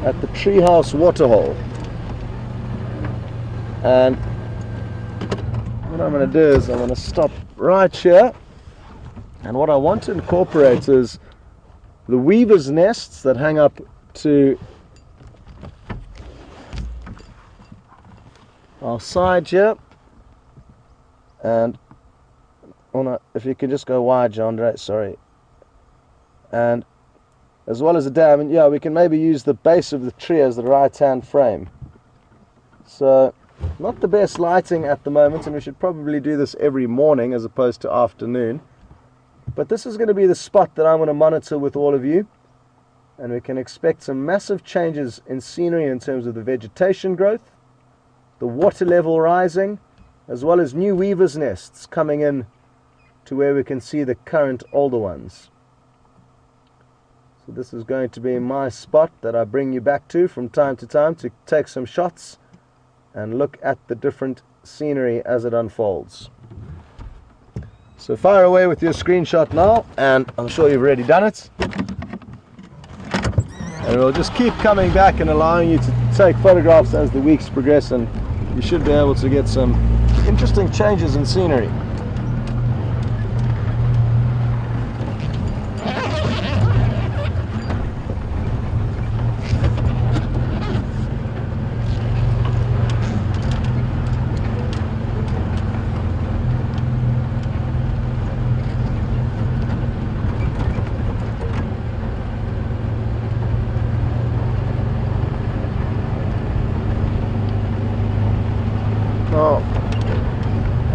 at the treehouse waterhole. And what I'm going to do is I'm going to stop right here, and what I want to incorporate is the weaver's nests that hang up to our side here. And if you could just go wide, Jandre, sorry. And as well as the dam, and yeah, we can maybe use the base of the tree as the right hand frame. So not the best lighting at the moment, and we should probably do this every morning as opposed to afternoon, but this is going to be the spot that I'm going to monitor with all of you, and we can expect some massive changes in scenery in terms of the vegetation growth, the water level rising, as well as new weaver's nests coming in to where we can see the current older ones. So this is going to be my spot that I bring you back to from time to time to take some shots and look at the different scenery as it unfolds. So fire away with your screenshot now, and I'm sure you've already done it. And we'll just keep coming back and allowing you to take photographs as the weeks progress, and you should be able to get some interesting changes in scenery.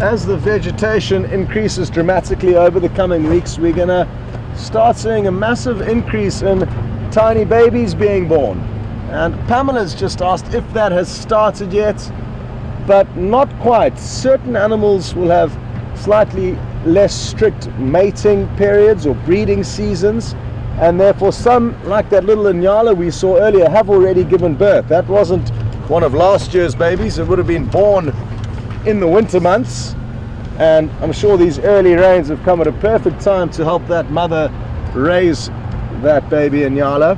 As the vegetation increases dramatically over the coming weeks, we're going to start seeing a massive increase in tiny babies being born. And Pamela's just asked if that has started yet, but not quite. Certain animals will have slightly less strict mating periods or breeding seasons, and therefore some, like that little Inyala we saw earlier, have already given birth. That wasn't one of last year's babies. It would have been born in the winter months, and I'm sure these early rains have come at a perfect time to help that mother raise that baby Inyala.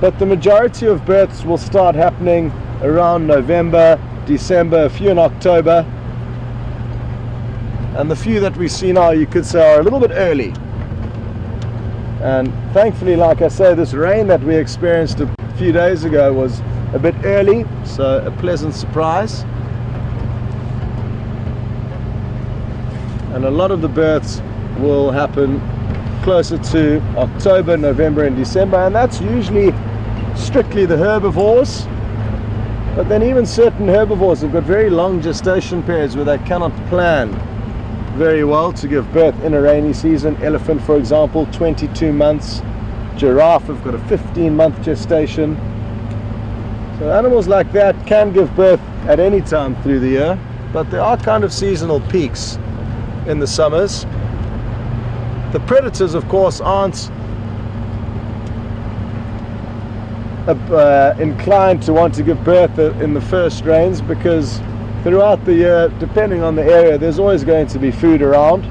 But the majority of births will start happening around November, December, a few in October, and the few that we see now, you could say, are a little bit early. And thankfully, like I say, this rain that we experienced a few days ago was a bit early, so a pleasant surprise. And a lot of the births will happen closer to October, November and December, and that's usually strictly the herbivores. But then even certain herbivores have got very long gestation periods where they cannot plan very well to give birth in a rainy season. Elephant, for example, 22 months. Giraffe have got a 15-month gestation. So animals like that can give birth at any time through the year, but there are kind of seasonal peaks in the summers. The predators, of course, aren't inclined to want to give birth in the first rains, because throughout the year, depending on the area, there's always going to be food around,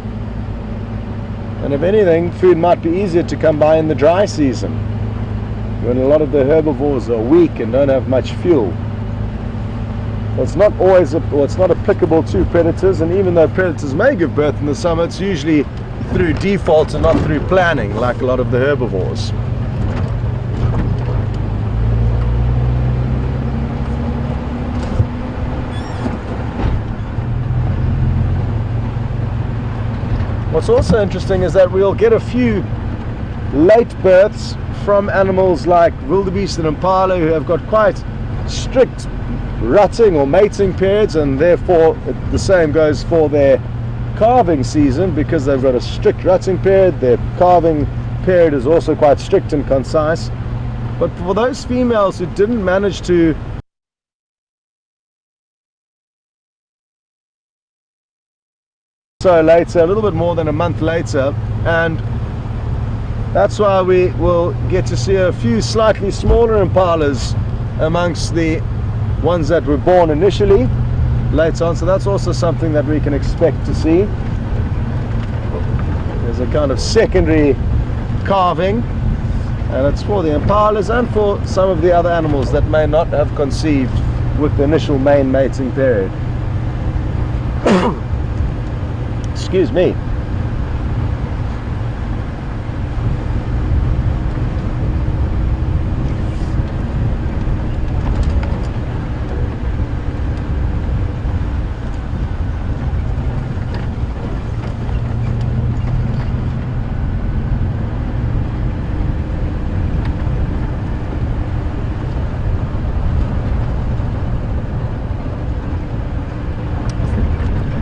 and if anything, food might be easier to come by in the dry season when a lot of the herbivores are weak and don't have much fuel. So it's not always it's not applicable to predators, and even though predators may give birth in the summer, it's usually through default and not through planning, like a lot of the herbivores. What's also interesting is that we'll get a few late births from animals like wildebeest and impala, who have got quite strict rutting or mating periods, and therefore the same goes for their calving season. Because they've got a strict rutting period, their calving period is also quite strict and concise. But for those females who didn't manage to so later, a little bit more than a month later, and that's why we will get to see a few slightly smaller impalas amongst the ones that were born initially later on. So that's also something that we can expect to see. There's a kind of secondary calving, and it's for the impalas and for some of the other animals that may not have conceived with the initial main mating period. Excuse me.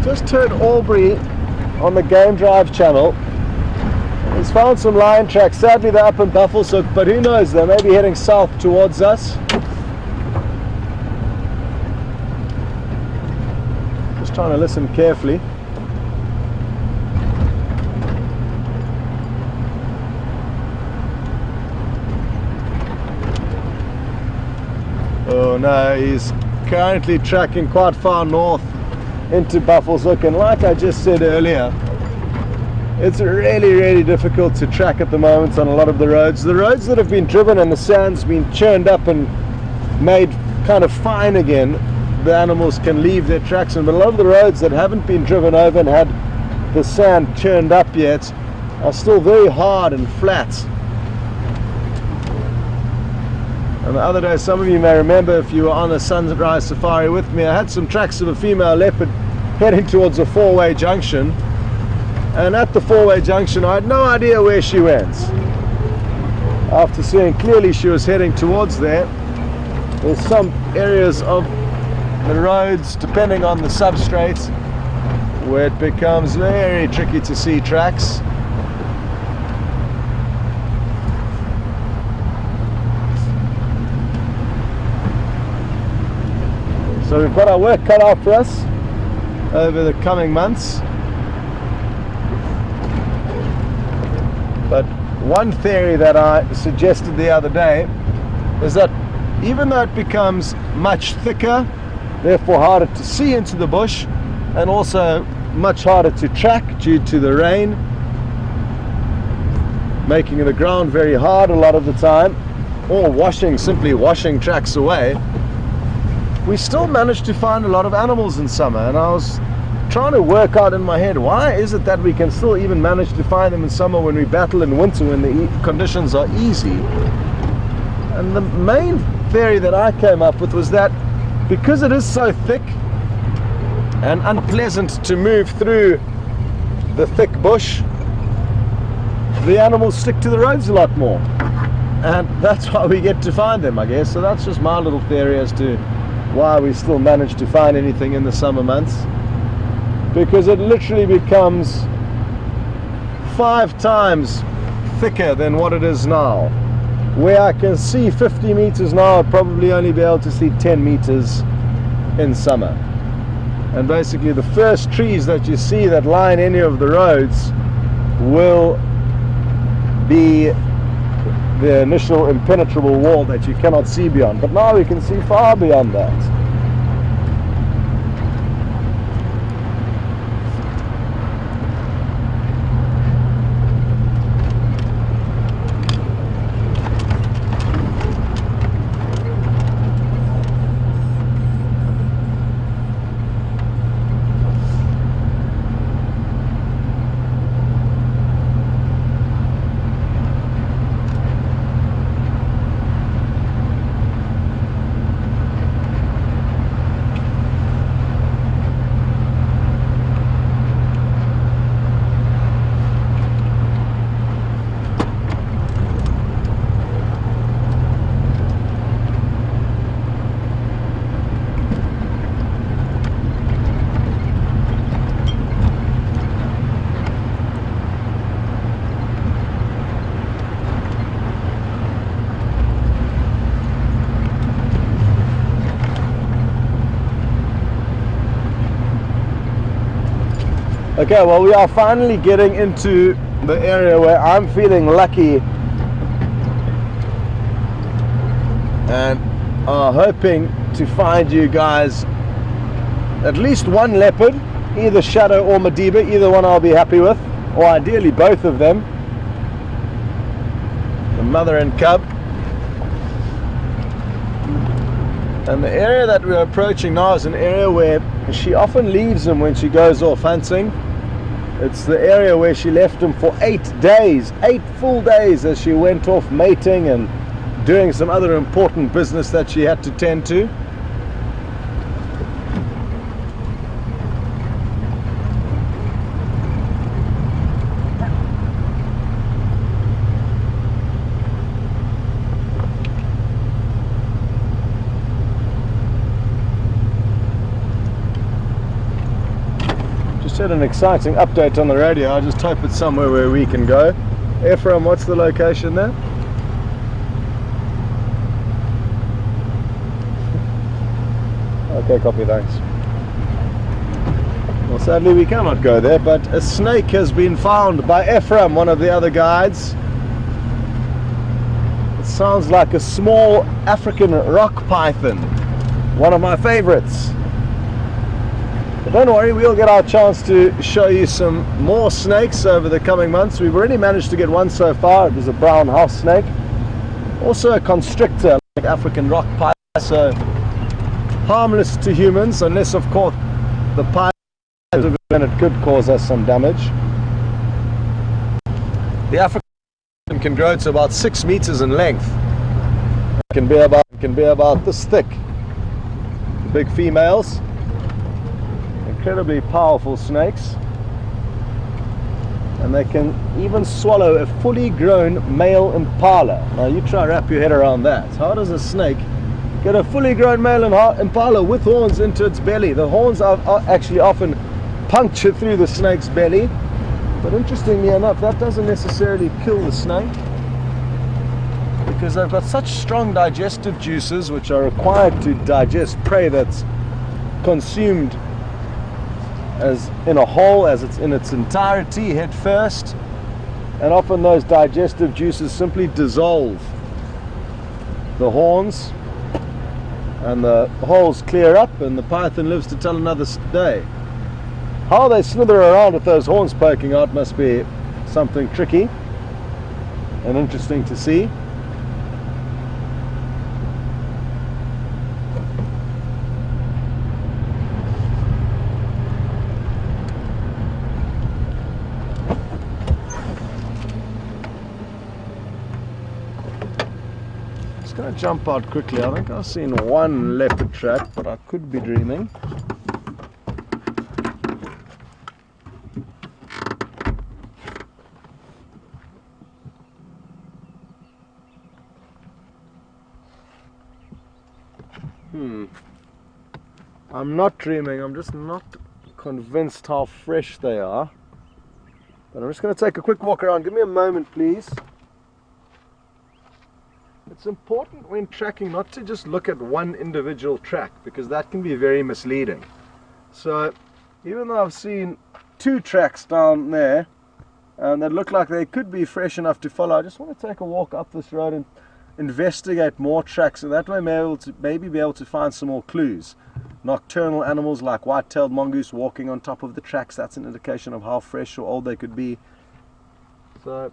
Just turned Albury on the Game Drive channel. He's found some lion tracks. Sadly they're up in Buffelshoek, but who knows, they may be heading south towards us. Just trying to listen carefully. Oh no, he's currently tracking quite far north into Buffalo's Hook, and like I just said earlier, it's really difficult to track at the moment on a lot of the roads. The roads that have been driven and the sand's been churned up and made kind of fine again, the animals can leave their tracks in, but a lot of the roads that haven't been driven over and had the sand churned up yet are still very hard and flat. And the other day, some of you may remember, if you were on a sunrise safari with me, I had some tracks of a female leopard heading towards a four-way junction, and at the four-way junction I had no idea where she went. After seeing clearly she was heading towards there's some areas of the roads, depending on the substrate, where it becomes very tricky to see tracks. So we've got our work cut out for us over the coming months. But one theory that I suggested the other day is that even though it becomes much thicker, therefore harder to see into the bush, and also much harder to track due to the rain, making the ground very hard a lot of the time, or simply washing tracks away, we still manage to find a lot of animals in summer. And I was trying to work out in my head, why is it that we can still even manage to find them in summer when we battle in winter when the conditions are easy? And the main theory that I came up with was that because it is so thick and unpleasant to move through the thick bush, the animals stick to the roads a lot more, and that's why we get to find them, I guess. So that's just my little theory as to why we still manage to find anything in the summer months, because it literally becomes 5 times thicker than what it is now. Where I can see 50 meters now, I'd probably only be able to see 10 meters in summer. And basically the first trees that you see that line any of the roads will be the initial impenetrable wall that you cannot see beyond. But now we can see far beyond that. Okay, well, we are finally getting into the area where I'm feeling lucky and are hoping to find you guys at least one leopard, either Shadow or Madiba. Either one I'll be happy with, or ideally both of them, the mother and cub. And the area that we're approaching now is an area where she often leaves them when she goes off hunting. It's the area where she left him for 8 days, 8 full days, as she went off mating and doing some other important business that she had to tend to. Had an exciting update on the radio. I just hope it's somewhere where we can go. Ephraim, what's the location there? Okay, copy, thanks. Well, sadly we cannot go there, but a snake has been found by Ephraim, one of the other guides. sounds like a small African rock python, one of my favorites. But don't worry, we'll get our chance to show you some more snakes over the coming months. We've already managed to get one so far. It was a brown house snake, also a constrictor like African rock python, so harmless to humans, unless of course the python, then it could cause us some damage. The African can grow to about 6 meters in length. It can be about this thick. The big females, incredibly powerful snakes, and they can even swallow a fully grown male impala. Now you try to wrap your head around that. How does a snake get a fully grown male impala with horns into its belly? The horns are actually often punctured through the snake's belly, but interestingly enough, that doesn't necessarily kill the snake, because they've got such strong digestive juices which are required to digest prey that's consumed as in a whole, as it's in its entirety, head first, and often those digestive juices simply dissolve the horns and the holes clear up, and the python lives to tell another day. How they slither around with those horns poking out must be something tricky and interesting to see. Going to jump out quickly. I think I've seen one leopard track, but I could be dreaming. I'm not dreaming, I'm just not convinced how fresh they are. But I'm just going to take a quick walk around. Give me a moment, please. It's important when tracking not to just look at one individual track, because that can be very misleading. So even though I've seen 2 tracks down there and that look like they could be fresh enough to follow, I just want to take a walk up this road and investigate more tracks, and that way maybe be able to find some more clues. Nocturnal animals like white-tailed mongoose walking on top of the tracks, that's an indication of how fresh or old they could be. So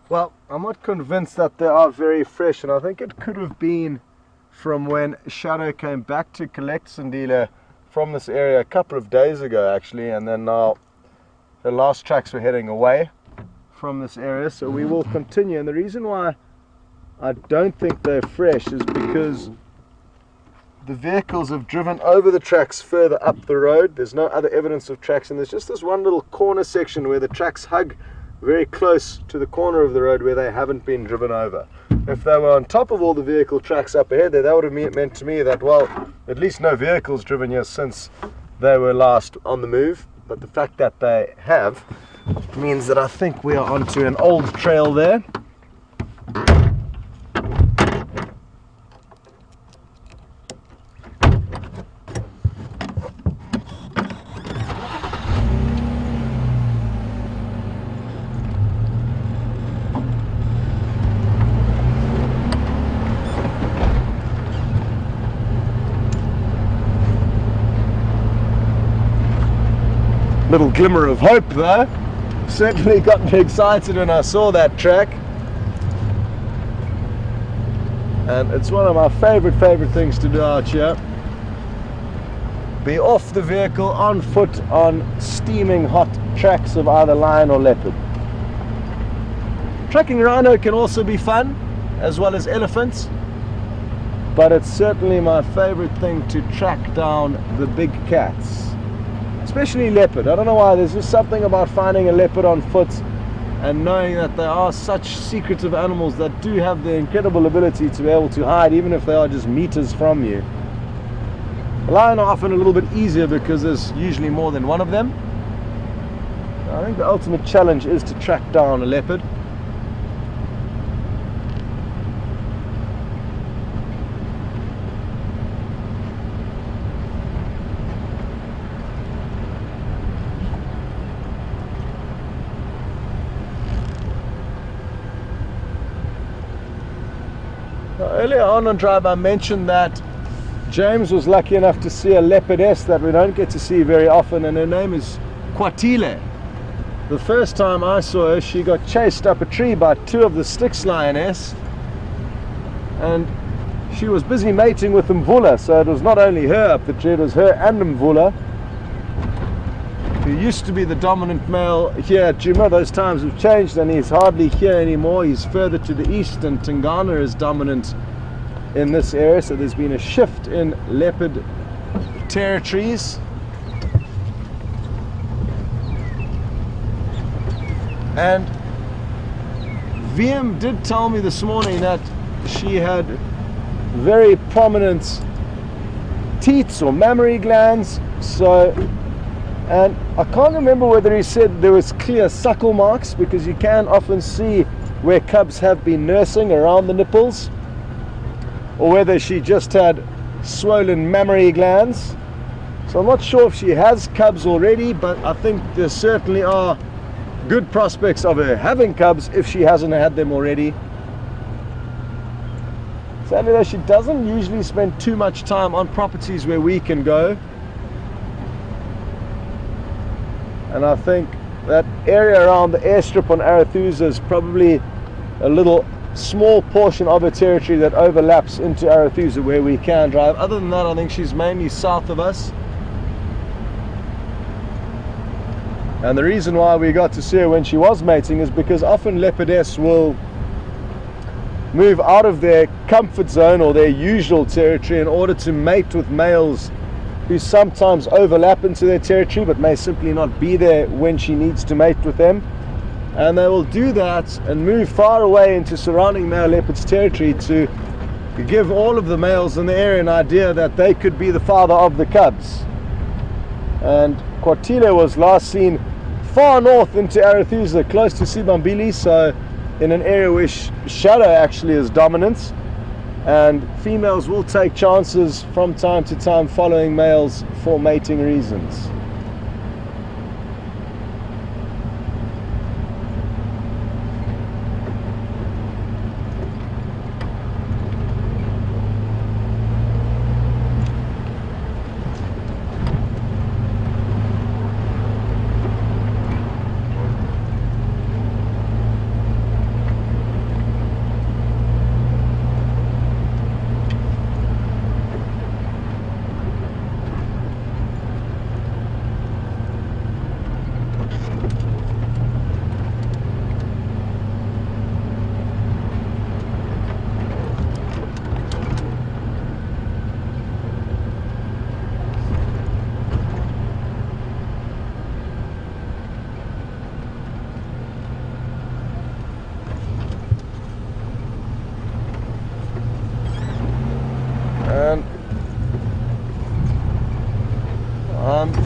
well, I'm not convinced that they are very fresh, and I think it could have been from when Shadow came back to collect Sandila from this area a couple of days ago actually, and then now the last tracks were heading away from this area, so we will continue. And the reason why I don't think they're fresh is because the vehicles have driven over the tracks further up the road. There's no other evidence of tracks, and there's just this one little corner section where the tracks hug very close to the corner of the road where they haven't been driven over. If they were on top of all the vehicle tracks up ahead there, that would have meant to me that, well, at least no vehicles driven here since they were last on the move. But the fact that they have means that I think we are onto an old trail there. Little glimmer of hope though. Certainly got me excited when I saw that track. And it's one of my favorite things to do out here. Be off the vehicle, on foot, on steaming hot tracks of either lion or leopard. Tracking rhino can also be fun, as well as elephants. But it's certainly my favorite thing to track down the big cats. Especially leopard. I don't know why, there's just something about finding a leopard on foot and knowing that they are such secretive animals that do have the incredible ability to be able to hide even if they are just meters from you. The lion are often a little bit easier because there's usually more than one of them. I think the ultimate challenge is to track down a leopard. Earlier on drive I mentioned that James was lucky enough to see a leopardess that we don't get to see very often, and her name is Kwatile. The first time I saw her, she got chased up a tree by two of the Styx lioness, and she was busy mating with Mvula, so it was not only her up the tree, it was her and Mvula, who used to be the dominant male here at Djuma. Those times have changed and he's hardly here anymore. He's further to the east and Tingana is dominant in this area, so there's been a shift in leopard territories. And VM did tell me this morning that she had very prominent teats or mammary glands, and I can't remember whether he said there was clear suckle marks, because you can often see where cubs have been nursing around the nipples, or whether she just had swollen mammary glands. So I'm not sure if she has cubs already, but I think there certainly are good prospects of her having cubs if she hasn't had them already. Sadly though, she doesn't usually spend too much time on properties where we can go. And I think that area around the airstrip on Arathusa is probably a little small portion of her territory that overlaps into Arathusa where we can drive. Other than that, I think she's mainly south of us. And the reason why we got to see her when she was mating is because often leopardess will move out of their comfort zone or their usual territory in order to mate with males who sometimes overlap into their territory but may simply not be there when she needs to mate with them. And they will do that and move far away into surrounding male leopard's territory to give all of the males in the area an idea that they could be the father of the cubs. And Kwatile was last seen far north into Arathusa, close to Sibambili, so in an area where shadow actually is dominant, and females will take chances from time to time following males for mating reasons.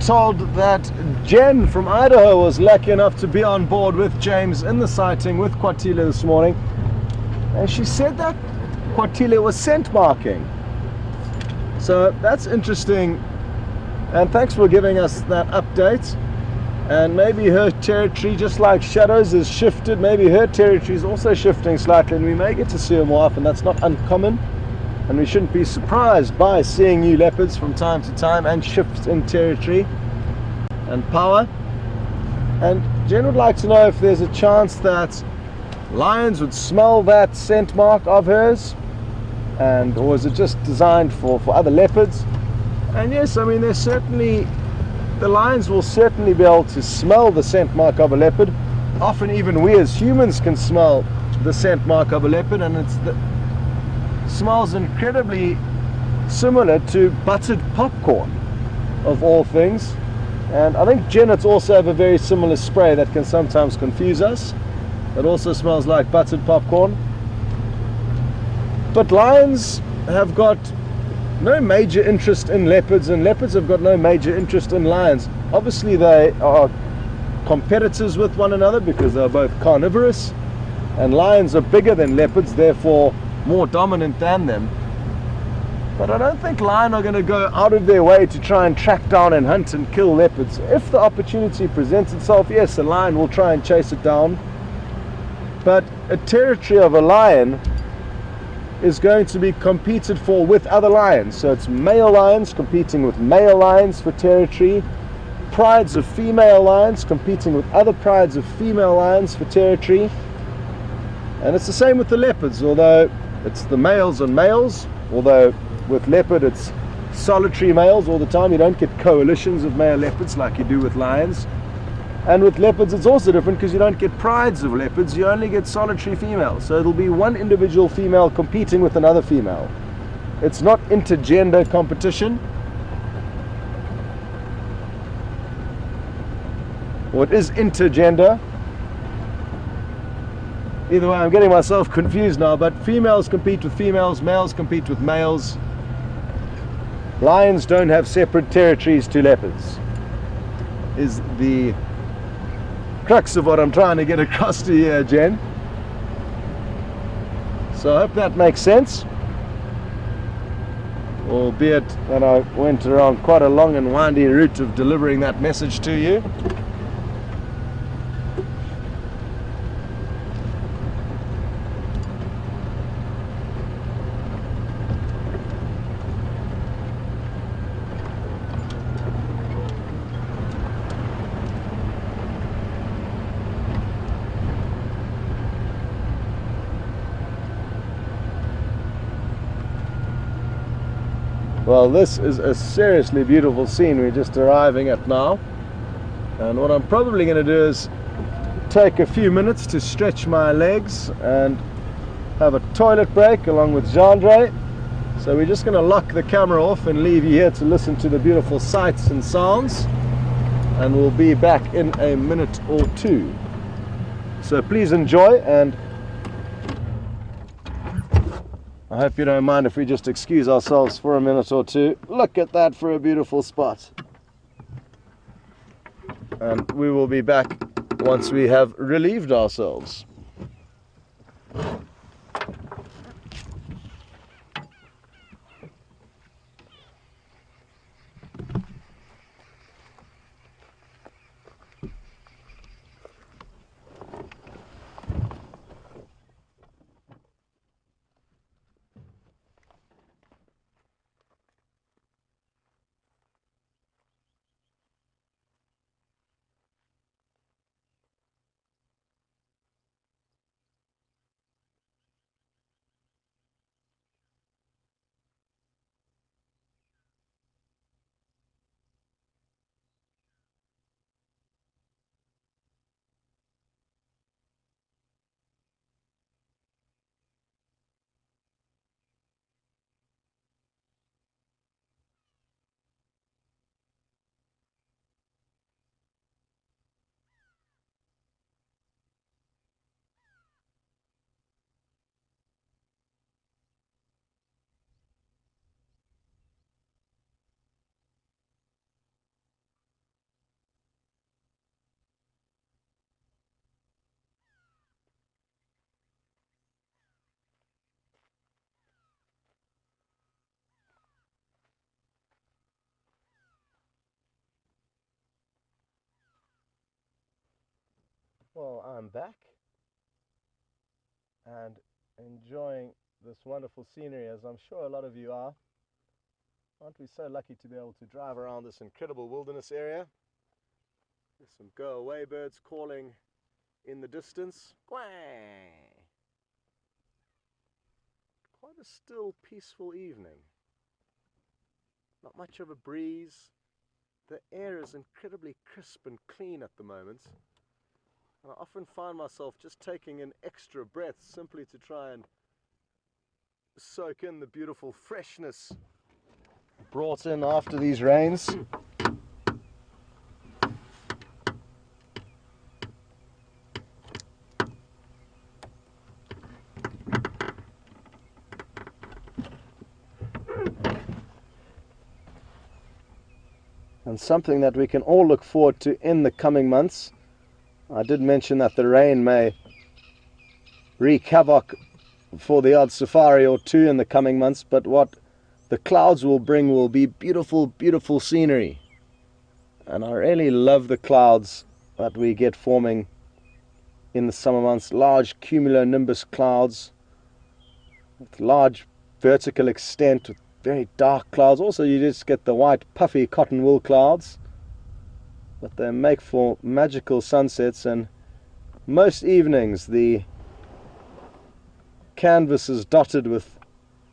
told that Jen from Idaho was lucky enough to be on board with James in the sighting with Kwatile this morning, and she said that Kwatile was scent marking. So that's interesting, and thanks for giving us that update. And maybe her territory, just like Shadows, is shifted. Maybe her territory is also shifting slightly, and we may get to see her more often. That's not uncommon, and we shouldn't be surprised by seeing new leopards from time to time and shifts in territory and power. And Jen would like to know if there's a chance that lions would smell that scent mark of hers, or is it just designed for other leopards? And yes, I mean, there's certainly, the lions will certainly be able to smell the scent mark of a leopard. Often even we as humans can smell the scent mark of a leopard, and it smells incredibly similar to buttered popcorn, of all things. And I think Genets also have a very similar spray that can sometimes confuse us. It also smells like buttered popcorn. But lions have got no major interest in leopards, and leopards have got no major interest in lions. Obviously they are competitors with one another because they're both carnivorous, and lions are bigger than leopards, therefore more dominant than them. But I don't think lions are going to go out of their way to try and track down and hunt and kill leopards. If the opportunity presents itself, yes, a lion will try and chase it down, but a territory of a lion is going to be competed for with other lions. So it's male lions competing with male lions for territory, prides of female lions competing with other prides of female lions for territory. And it's the same with the leopards, although it's the males and males, although with leopard it's solitary males all the time. You don't get coalitions of male leopards like you do with lions. And with leopards it's also different because you don't get prides of leopards, you only get solitary females. So it'll be one individual female competing with another female. It's not intergender competition. Or it is intergender. Either way, I'm getting myself confused now, but females compete with females, males compete with males. Lions don't have separate territories to leopards, is the crux of what I'm trying to get across to you, Jen. So I hope that makes sense, albeit that I went around quite a long and windy route of delivering that message to you. Well, this is a seriously beautiful scene we're just arriving at now, and what I'm probably going to do is take a few minutes to stretch my legs and have a toilet break along with Jandre. So we're just going to lock the camera off and leave you here to listen to the beautiful sights and sounds, and we'll be back in a minute or two. So please enjoy, and I hope you don't mind if we just excuse ourselves for a minute or two. Look at that for a beautiful spot. And we will be back once we have relieved ourselves. Well, I'm back and enjoying this wonderful scenery, as I'm sure a lot of you are. Aren't we so lucky to be able to drive around this incredible wilderness area? There's some go-away birds calling in the distance. Quite a still, peaceful evening. Not much of a breeze. The air is incredibly crisp and clean at the moment. And I often find myself just taking in extra breaths simply to try and soak in the beautiful freshness brought in after these rains. And something that we can all look forward to in the coming months. I did mention that the rain may wreak havoc for the odd safari or two in the coming months, but what the clouds will bring will be beautiful, beautiful scenery. And I really love the clouds that we get forming in the summer months. Large cumulonimbus clouds with large vertical extent, with very dark clouds. Also, you just get the white puffy cotton wool clouds, but they make for magical sunsets. And most evenings the canvas is dotted with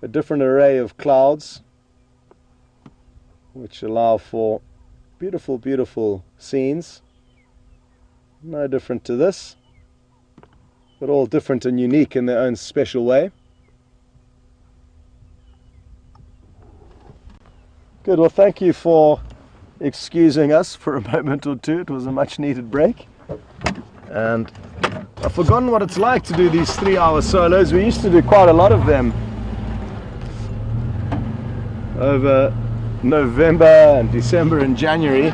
a different array of clouds, which allow for beautiful, beautiful scenes. No different to this, but all different and unique in their own special way. Good, well, thank you for excusing us for a moment or two. It was a much needed break. And I've forgotten what it's like to do these 3-hour solos. We used to do quite a lot of them over November and December and January,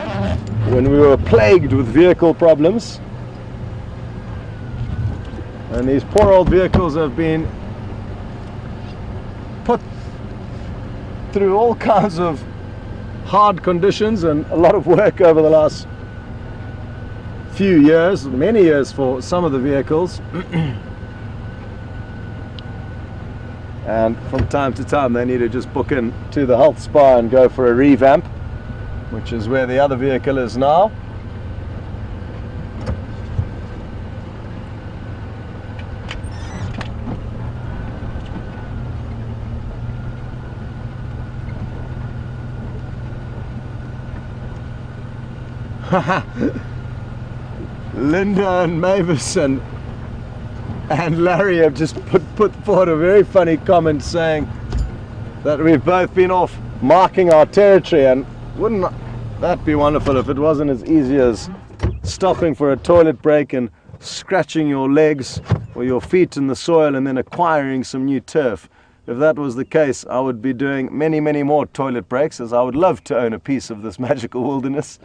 when we were plagued with vehicle problems. And these poor old vehicles have been put through all kinds of hard conditions and a lot of work over the last few years, many years for some of the vehicles. And from time to time they need to just book in to the health spa and go for a revamp, which is where the other vehicle is now. Linda and Mavis and Larry have just put forward a very funny comment saying that we've both been off marking our territory, and wouldn't that be wonderful if it wasn't as easy as stopping for a toilet break and scratching your legs or your feet in the soil and then acquiring some new turf. If that was the case, I would be doing many, many more toilet breaks, as I would love to own a piece of this magical wilderness.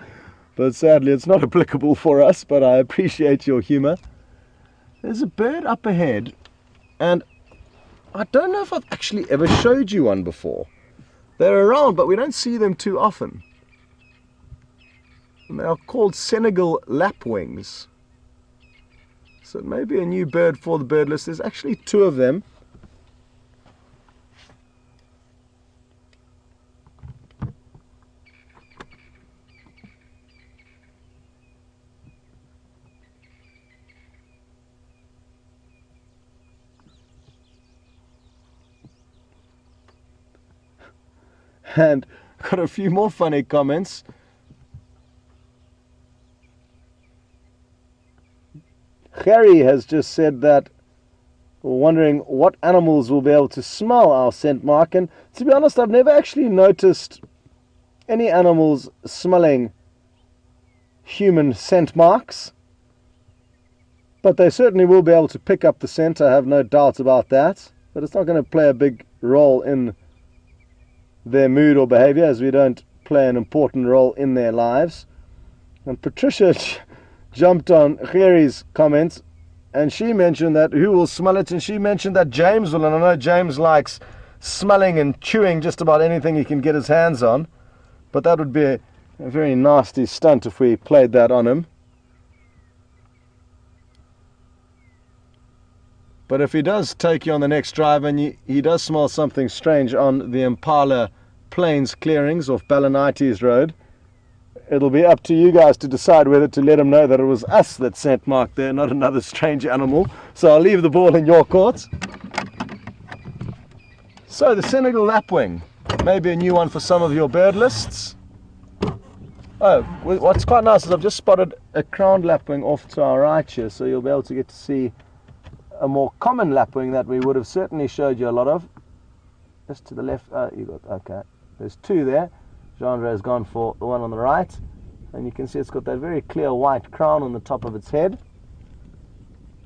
But sadly it's not applicable for us, but I appreciate your humor. There's a bird up ahead, and I don't know if I've actually ever showed you one before. They're around, but we don't see them too often. And they are called Senegal lapwings. So it may be a new bird for the bird list. There's actually 2 of them. And got a few more funny comments. Harry has just said that we're wondering what animals will be able to smell our scent mark, and to be honest, I've never actually noticed any animals smelling human scent marks, but they certainly will be able to pick up the scent. I have no doubt about that, but it's not going to play a big role in their mood or behavior, as we don't play an important role in their lives. And Patricia jumped on Gerry's comments, and she mentioned that who will smell it, and she mentioned that James will, and I know James likes smelling and chewing just about anything he can get his hands on, but that would be a very nasty stunt if we played that on him. But if he does take you on the next drive and he does smell something strange on the Impala Plains clearings off Balanites Road, it'll be up to you guys to decide whether to let him know that it was us that sent Mark there, not another strange animal. So I'll leave the ball in your court. So the Senegal lapwing, maybe a new one for some of your bird lists. Oh, what's quite nice is I've just spotted a crowned lapwing off to our right here, so you'll be able to get to see a more common lapwing that we would have certainly showed you a lot of. Just to the left, you got, okay, there's two there. Jean-Andre has gone for the one on the right, and you can see it's got that very clear white crown on the top of its head.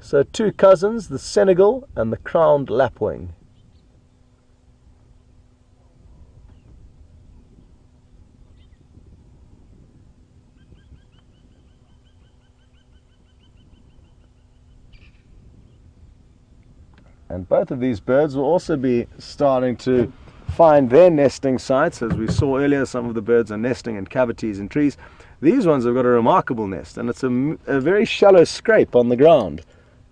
So two cousins, the Senegal and the crowned lapwing. And both of these birds will also be starting to find their nesting sites. As we saw earlier, some of the birds are nesting in cavities in trees. These ones have got a remarkable nest, and it's a very shallow scrape on the ground.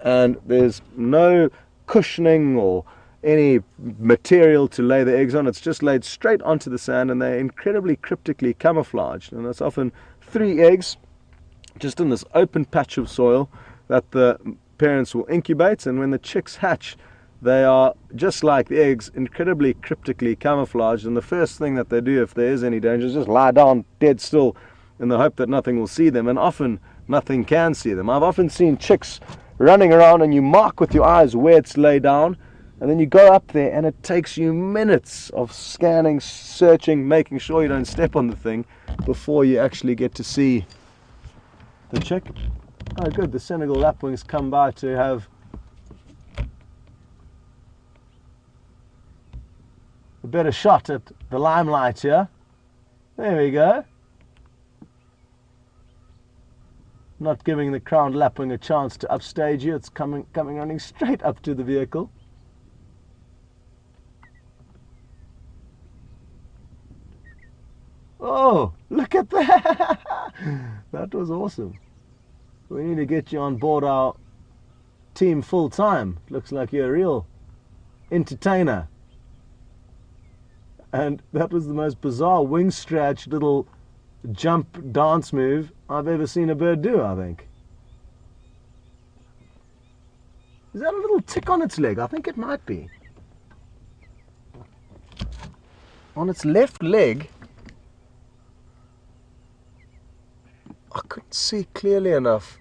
And there's no cushioning or any material to lay the eggs on. It's just laid straight onto the sand, and they're incredibly cryptically camouflaged. And it's often 3 eggs just in this open patch of soil that the parents will incubate, and when the chicks hatch, they are just like the eggs, incredibly cryptically camouflaged, and the first thing that they do if there is any danger is just lie down dead still in the hope that nothing will see them, and often nothing can see them. I've often seen chicks running around and you mark with your eyes where it's laid down, and then you go up there and it takes you minutes of scanning, searching, making sure you don't step on the thing before you actually get to see the chick. Oh good, the Senegal lapwings come by to have a better shot at the limelight here. There we go. Not giving the crowned lapwing a chance to upstage you. It's coming running straight up to the vehicle. Oh, look at that! That was awesome. We need to get you on board our team full time. Looks like you're a real entertainer. And that was the most bizarre wing stretch little jump dance move I've ever seen a bird do, I think. Is that a little tick on its leg? I think it might be. On its left leg, I couldn't see clearly enough.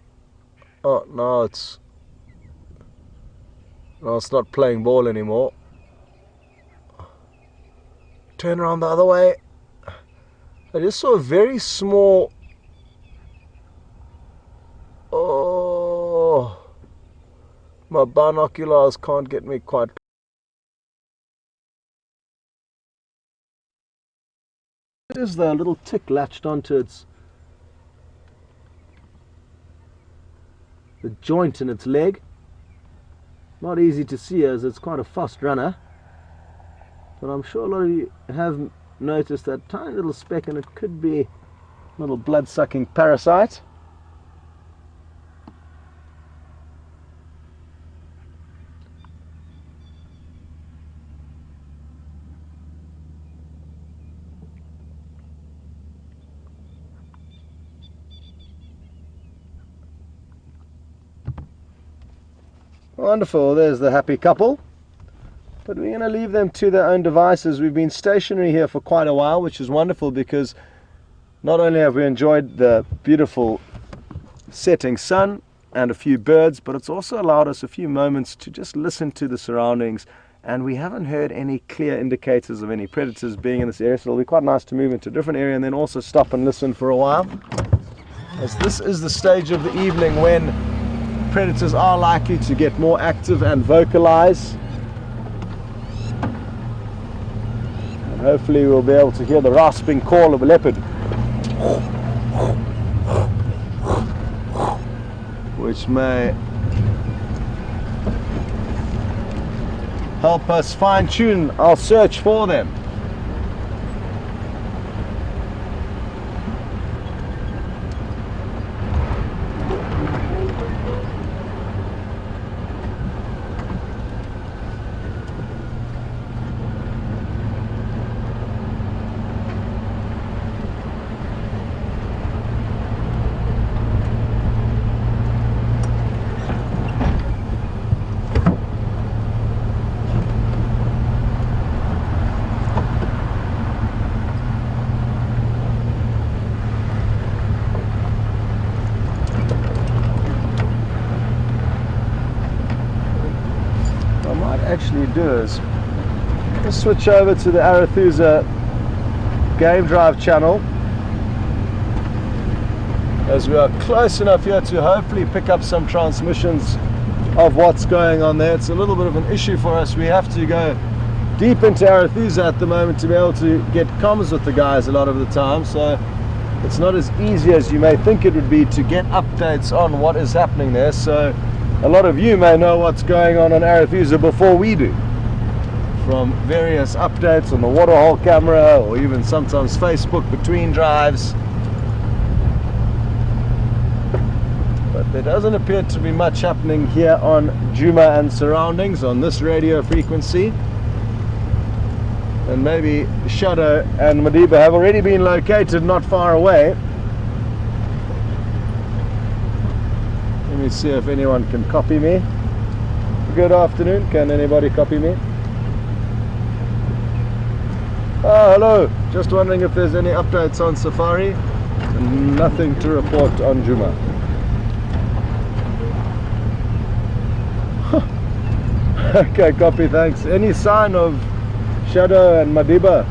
Oh, no, it's not playing ball anymore. Turn around the other way. I just saw a very small... Oh, my binoculars can't get me quite... There's the little tick latched onto its... the joint in its leg. Not easy to see as it's quite a fast runner, but I'm sure a lot of you have noticed that tiny little speck, and it could be a little blood-sucking parasite. Wonderful, there's the happy couple. But we're going to leave them to their own devices. We've been stationary here for quite a while, which is wonderful because not only have we enjoyed the beautiful setting sun and a few birds, but it's also allowed us a few moments to just listen to the surroundings, and we haven't heard any clear indicators of any predators being in this area, so it'll be quite nice to move into a different area and then also stop and listen for a while, as this is the stage of the evening when predators are likely to get more active and vocalize. And hopefully we'll be able to hear the rasping call of a leopard, which may help us fine-tune our search for them. actually do is let's switch over to the Arethusa Game Drive channel, as we are close enough here to hopefully pick up some transmissions of what's going on there. It's a little bit of an issue for us. We have to go deep into Arethusa at the moment to be able to get comms with the guys a lot of the time, so it's not as easy as you may think it would be to get updates on what is happening there. So a lot of you may know what's going on Arethusa before we do, from various updates on the waterhole camera, or even sometimes Facebook between drives. But there doesn't appear to be much happening here on Djuma and surroundings on this radio frequency. And maybe Shadow and Madiba have already been located not far away. Let me see if anyone can copy me. Good afternoon, can anybody copy me? Oh, hello, just wondering if there's any updates on Safari. Nothing to report on Djuma. Okay, copy, thanks. Any sign of Shadow and Madiba?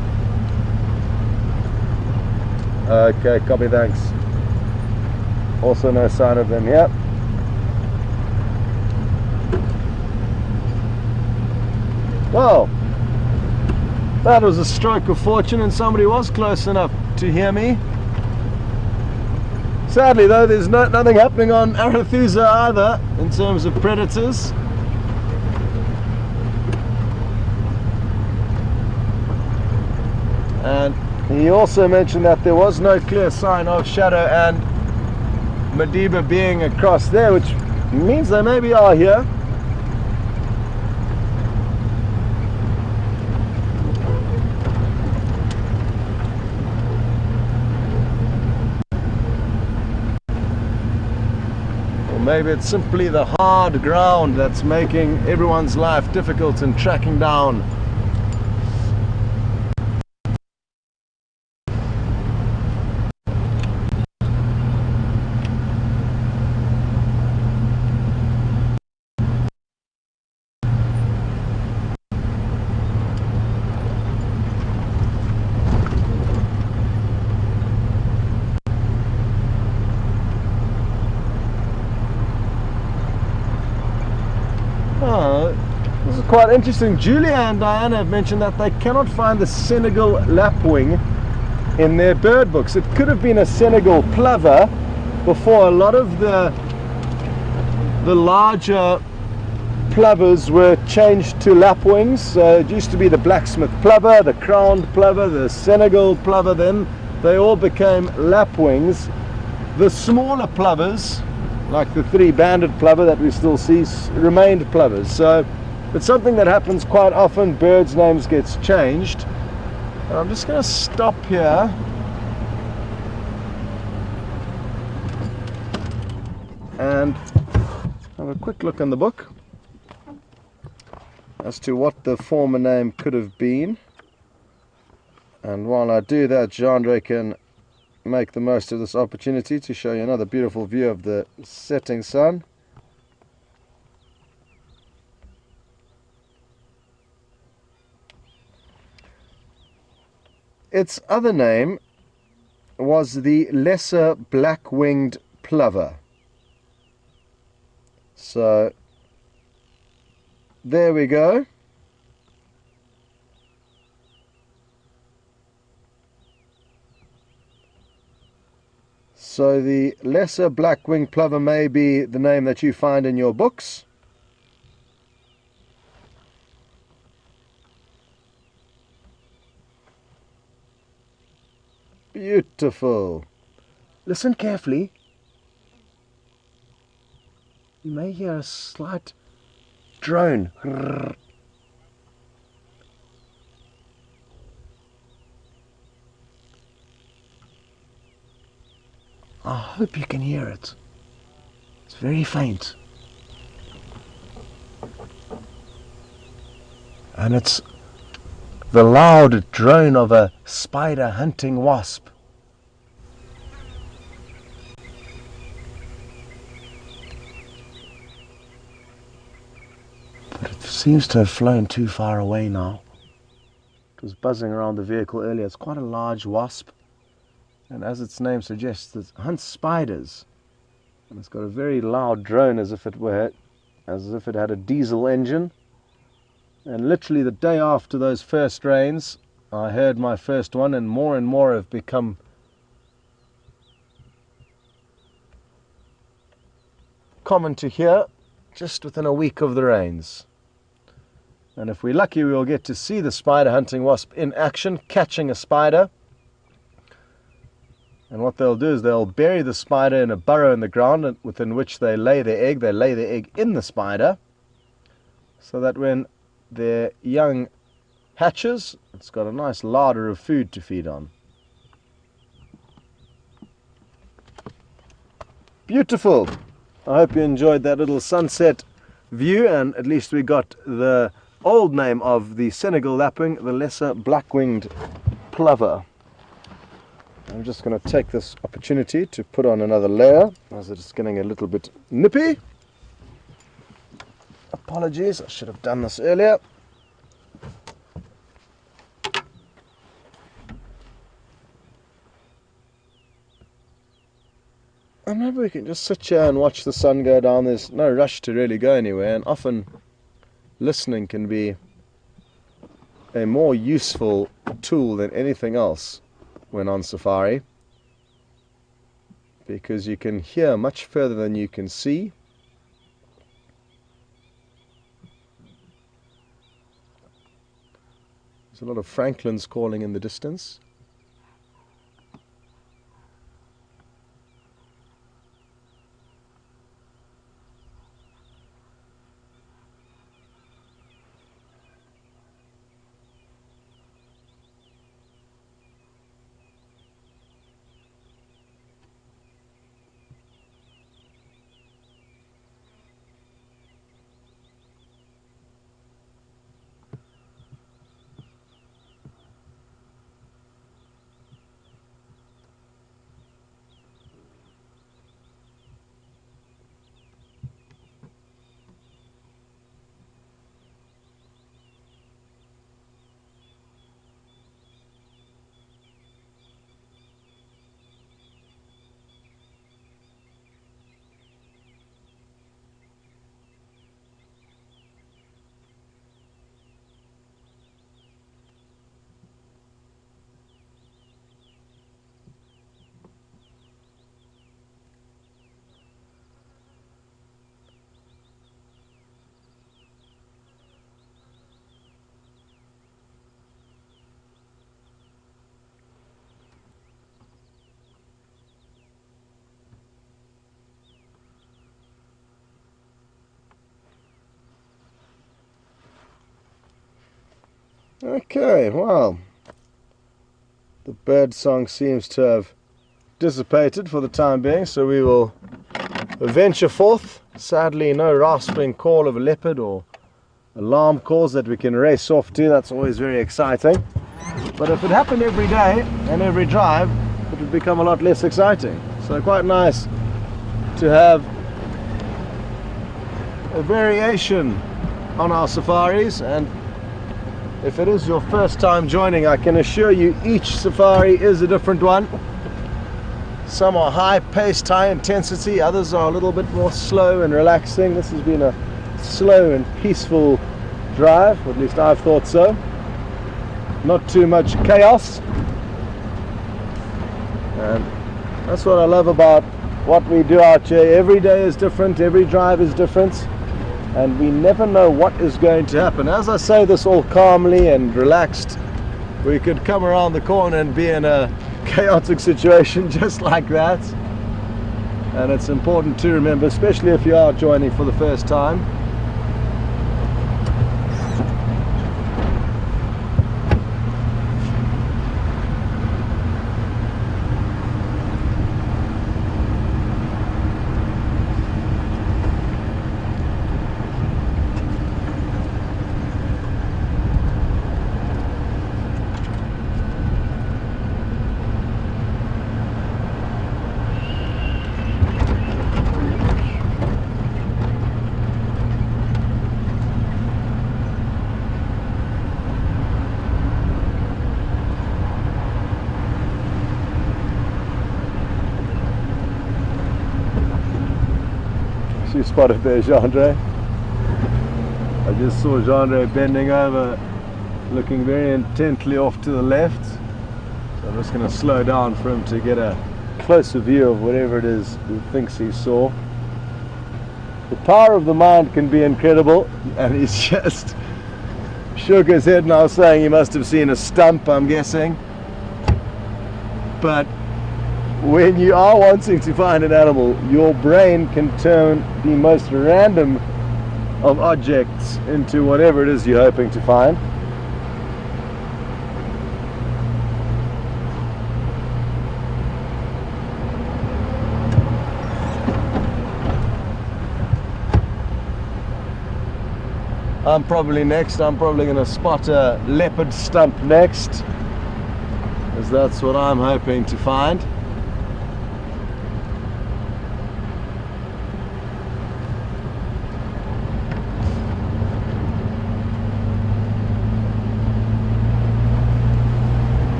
Okay, copy, thanks. Also no sign of them yet. Well, that was a stroke of fortune, and somebody was close enough to hear me. Sadly though, there's nothing happening on Arethusa either in terms of predators. And he also mentioned that there was no clear sign of Shadow and Madiba being across there, which means they maybe are here. Or maybe it's simply the hard ground that's making everyone's life difficult in tracking down This is quite interesting. Julia and Diana have mentioned that they cannot find the Senegal lapwing in their bird books. It could have been a Senegal plover before. A lot of the larger plovers were changed to lapwings. It used to be the blacksmith plover, the crowned plover, the Senegal plover. Then they all became lapwings. The smaller plovers, like the three-banded plover that we still see, remained plovers. So it's something that happens quite often. Birds' names gets changed. And I'm just going to stop here and have a quick look in the book as to what the former name could have been. And while I do that, Jandre can make the most of this opportunity to show you another beautiful view of the setting sun. Its other name was the lesser black-winged plover. So there we go. So the lesser black-winged plover may be the name that you find in your books. Beautiful. Listen carefully. You may hear a slight drone. I hope you can hear it. It's very faint. And it's the loud drone of a spider hunting wasp. But it seems to have flown too far away now. It was buzzing around the vehicle earlier. It's quite a large wasp, and as its name suggests, it hunts spiders. And it's got a very loud drone, as if it had a diesel engine. And literally the day after those first rains, I heard my first one, and more have become common to hear just within a week of the rains. And if we're lucky, we will get to see the spider hunting wasp in action, catching a spider. And what they'll do is they'll bury the spider in a burrow in the ground within which they lay their egg. They lay their egg in the spider, so that when their young hatches, it's got a nice larder of food to feed on. Beautiful! I hope you enjoyed that little sunset view, and at least we got the old name of the Senegal lapwing, the lesser black-winged plover. I'm just going to take this opportunity to put on another layer, as it's getting a little bit nippy. Apologies, I should have done this earlier. And maybe we can just sit here and watch the sun go down. There's no rush to really go anywhere, and often listening can be a more useful tool than anything else when on safari, because you can hear much further than you can see. There's a lot of francolins calling in the distance. Okay, well, the bird song seems to have dissipated for the time being, so we will venture forth. Sadly, no rasping call of a leopard or alarm calls that we can race off to. That's always very exciting. But if it happened every day and every drive, it would become a lot less exciting. So quite nice to have a variation on our safaris. And if it is your first time joining, I can assure you each safari is a different one. Some are high paced, high intensity, others are a little bit more slow and relaxing. This has been a slow and peaceful drive, or at least I've thought so. Not too much chaos. And that's what I love about what we do out here. Every day is different, every drive is different, and we never know what is going to happen. As I say this all calmly and relaxed, we could come around the corner and be in a chaotic situation just like that. And it's important to remember, especially if you are joining for the first time, spotted there, Jeandre. I just saw Jeandre bending over, looking very intently off to the left. So I'm just going to slow down for him to get a closer view of whatever it is he thinks he saw. The power of the mind can be incredible, and he's just shook his head now, saying he must have seen a stump, I'm guessing. But when you are wanting to find an animal, your brain can turn the most random of objects into whatever it is you're hoping to find. I'm probably next. I'm probably going to spot a leopard stump next, as that's what I'm hoping to find.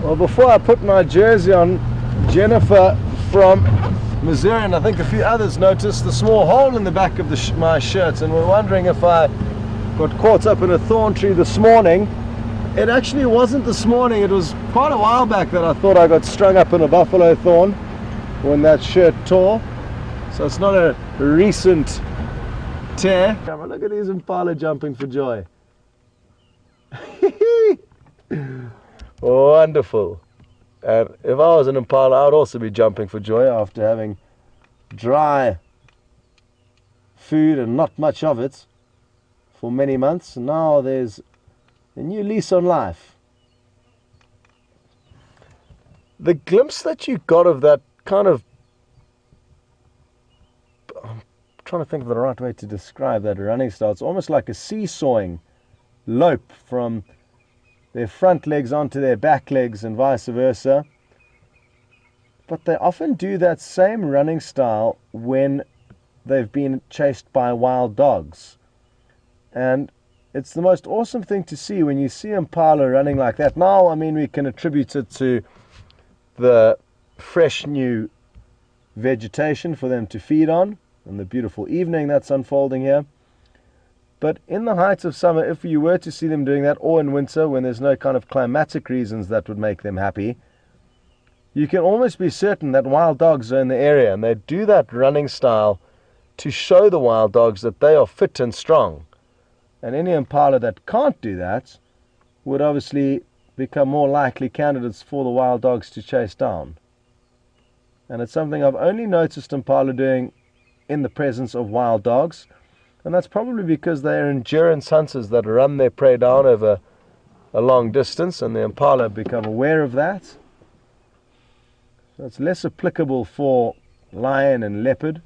Well, before I put my jersey on, Jennifer from Missouri and I think a few others noticed the small hole in the back of my shirt, and were wondering if I got caught up in a thorn tree this morning. It actually wasn't this morning. It was quite a while back that I thought I got strung up in a buffalo thorn when that shirt tore. So it's not a recent tear. Look at these impala jumping for joy. Wonderful. And if I was an impala, I would also be jumping for joy after having dry food and not much of it for many months. Now there's a new lease on life. The glimpse that you got of that kind of, I'm trying to think of the right way to describe that running style. It's almost like a seesawing lope from their front legs onto their back legs and vice versa. But they often do that same running style when they've been chased by wild dogs. And it's the most awesome thing to see when you see impala running like that. Now, I mean, we can attribute it to the fresh new vegetation for them to feed on and the beautiful evening that's unfolding here. But in the height of summer, if you were to see them doing that, or in winter when there's no kind of climatic reasons that would make them happy, you can almost be certain that wild dogs are in the area, and they do that running style to show the wild dogs that they are fit and strong. And any impala that can't do that would obviously become more likely candidates for the wild dogs to chase down. And it's something I've only noticed impala doing in the presence of wild dogs. And that's probably because they are endurance hunters that run their prey down over a long distance, and the impala become aware of that. So it's less applicable for lion and leopard.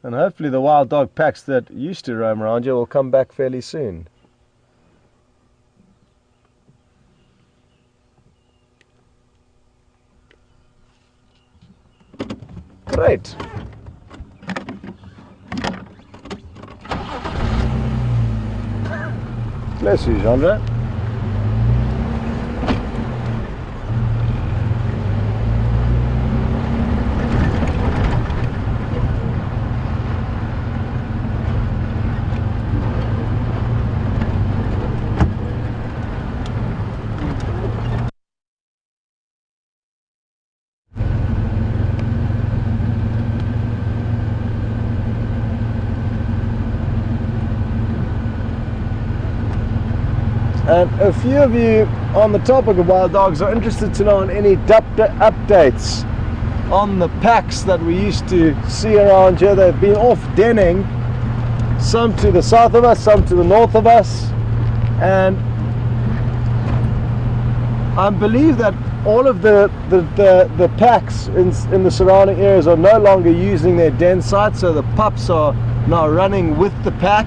And hopefully the wild dog packs that used to roam around you will come back fairly soon. Great. Bless you, Jeandre. And a few of you on the topic of wild dogs are interested to know on any updates on the packs that we used to see around here. They've been off denning, some to the south of us, some to the north of us, and I believe that all of the packs in the surrounding areas are no longer using their den sites, so the pups are now running with the pack.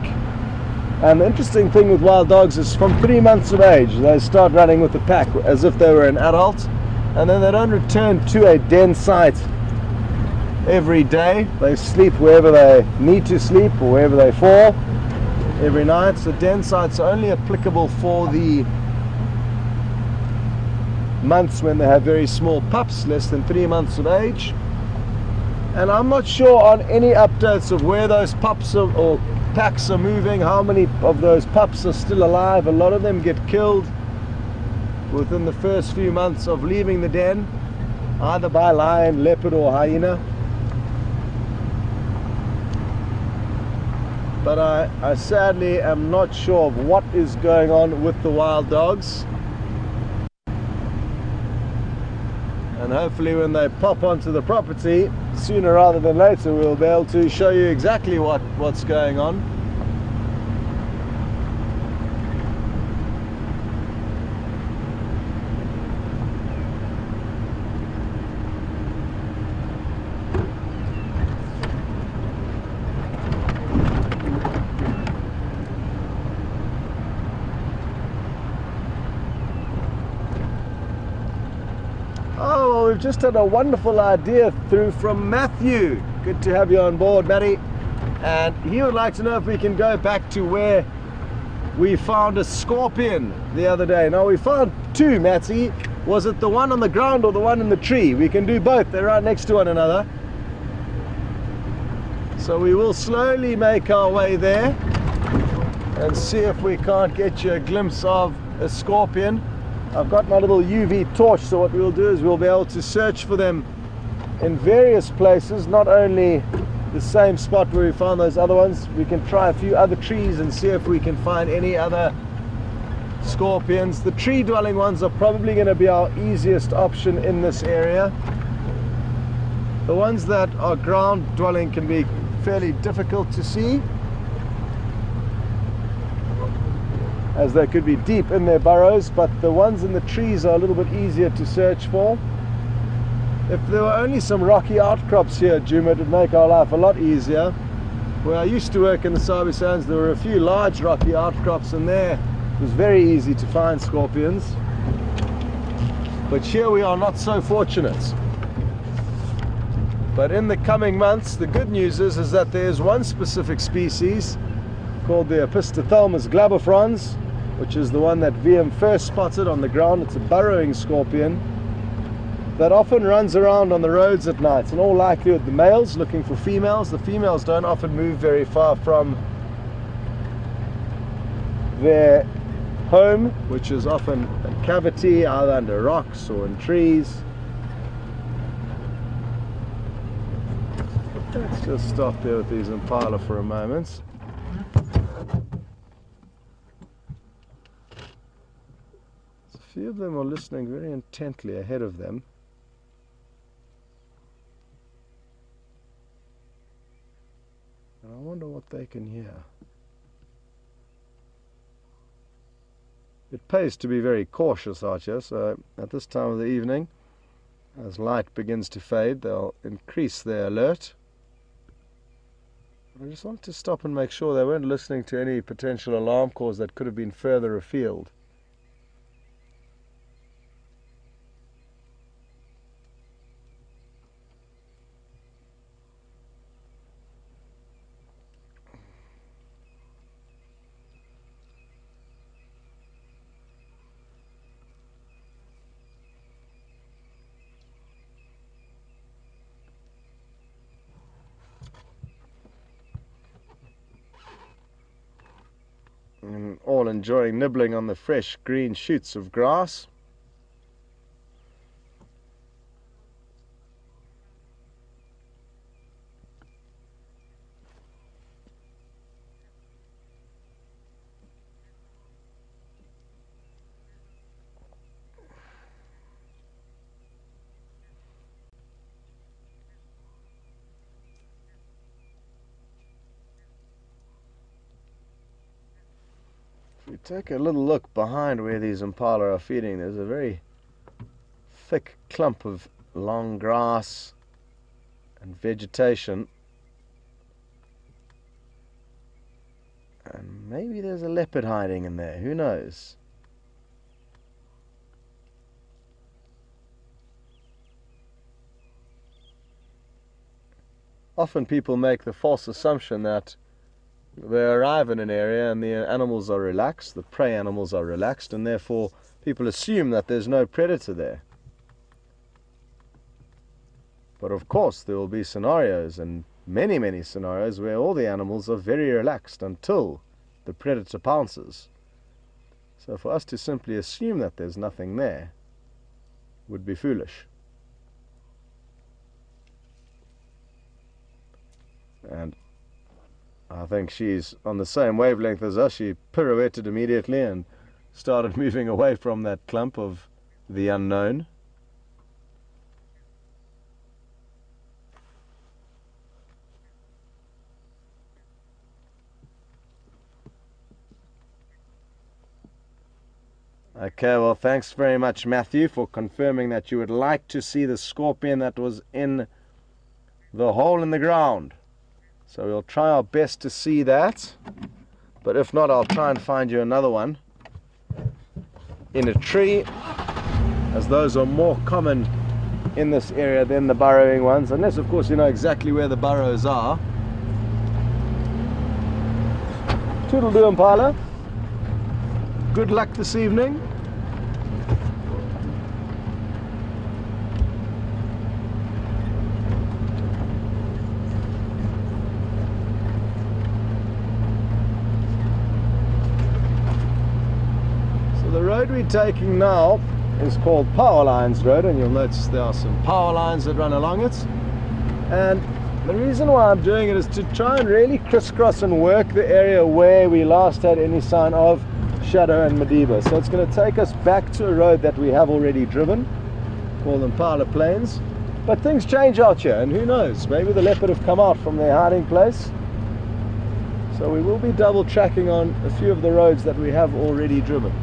And the interesting thing with wild dogs is from 3 months of age they start running with the pack as if they were an adult, and then they don't return to a den site every day. They sleep wherever they need to sleep or wherever they fall every night. So den sites are only applicable for the months when they have very small pups, less than 3 months of age. And I'm not sure on any updates of where those pups are, or packs are moving, how many of those pups are still alive. A lot of them get killed within the first few months of leaving the den, either by lion, leopard or hyena. But I sadly am not sure of what is going on with the wild dogs. And hopefully when they pop onto the property, sooner rather than later, we'll be able to show you exactly what's going on. Oh, well, we've just had a wonderful idea through from Matthew. Good to have you on board, Matty. And he would like to know if we can go back to where we found a scorpion the other day. Now, we found two, Matty. Was it the one on the ground or the one in the tree? We can do both. They're right next to one another. So we will slowly make our way there and see if we can't get you a glimpse of a scorpion. I've got my little UV torch, so what we'll do is we'll be able to search for them in various places, not only the same spot where we found those other ones. We can try a few other trees and see if we can find any other scorpions. The tree dwelling ones are probably going to be our easiest option in this area. The ones that are ground dwelling can be fairly difficult to see, as they could be deep in their burrows, but the ones in the trees are a little bit easier to search for. If there were only some rocky outcrops here, Juma, it would make our life a lot easier. Where I used to work in the Sabi Sands, there were a few large rocky outcrops, and there it was very easy to find scorpions. But here we are not so fortunate. But in the coming months, the good news is that there is one specific species called the Opisthothalamus glabifrons, which is the one that VM first spotted on the ground. It's a burrowing scorpion that often runs around on the roads at night. In all likelihood, the males looking for females. The females don't often move very far from their home, which is often a cavity either under rocks or in trees. Let's just stop there with these impala for a moment. A few of them are listening very intently ahead of them. And I wonder what they can hear. It pays to be very cautious out here, so at this time of the evening, as light begins to fade, they'll increase their alert. I just wanted to stop and make sure they weren't listening to any potential alarm calls that could have been further afield. And all enjoying nibbling on the fresh green shoots of grass. If we take a little look behind where these impala are feeding, there's a very thick clump of long grass and vegetation, and maybe there's a leopard hiding in there, who knows. Often people make the false assumption that they arrive in an area and the animals are relaxed, the prey animals are relaxed, and therefore people assume that there's no predator there. But of course there will be scenarios, and many scenarios, where all the animals are very relaxed until the predator pounces. So for us to simply assume that there's nothing there would be foolish. And I think she's on the same wavelength as us. She pirouetted immediately and started moving away from that clump of the unknown. Okay, well, thanks very much, Matthew, for confirming that you would like to see the scorpion that was in the hole in the ground. So we'll try our best to see that, but if not, I'll try and find you another one in a tree, as those are more common in this area than the burrowing ones, unless of course you know exactly where the burrows are. Toodle-doo, impala. Good luck this evening. The road we're taking now is called Power Lines Road, and you'll notice there are some power lines that run along it. And the reason why I'm doing it is to try and really crisscross and work the area where we last had any sign of Shadow and Madiba. So it's going to take us back to a road that we have already driven, called Impala Plains. But things change out here, and who knows, maybe the leopard have come out from their hiding place. So we will be double tracking on a few of the roads that we have already driven.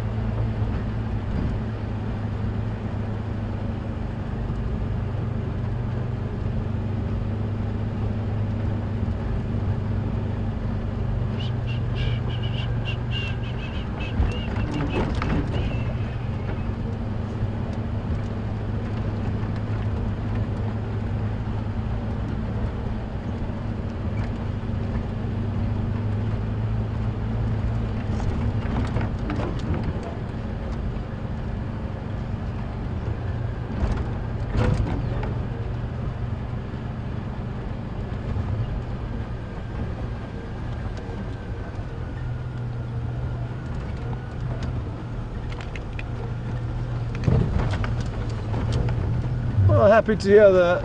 Well, happy to hear the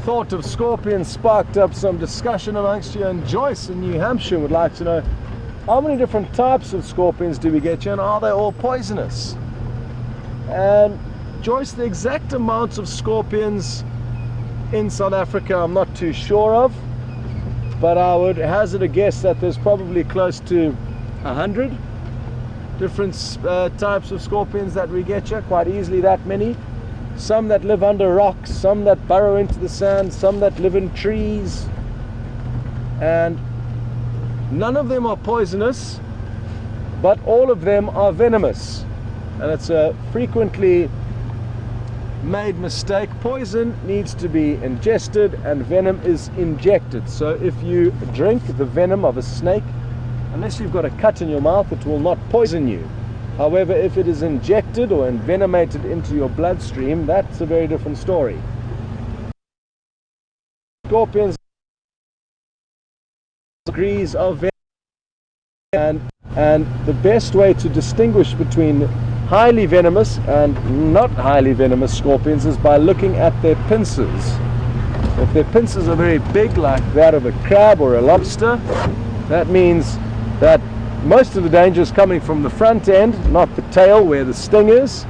thought of scorpions sparked up some discussion amongst you, and Joyce in New Hampshire would like to know how many different types of scorpions do we get here, and are they all poisonous? And Joyce, the exact amounts of scorpions in South Africa I'm not too sure of, but I would hazard a guess that there's probably close to 100 different types of scorpions that we get here, quite easily that many. Some that live under rocks, some that burrow into the sand, some that live in trees, and none of them are poisonous, but all of them are venomous. And it's a frequently made mistake. Poison needs to be ingested and venom is injected. So if you drink the venom of a snake, unless you've got a cut in your mouth, it will not poison you. However, if it is injected or envenomated into your bloodstream, that's a very different story. Scorpions degrees of venom, and the best way to distinguish between highly venomous and not highly venomous scorpions is by looking at their pincers. If their pincers are very big, like that of a crab or a lobster, that means that most of the danger is coming from the front end, not the tail where the sting is.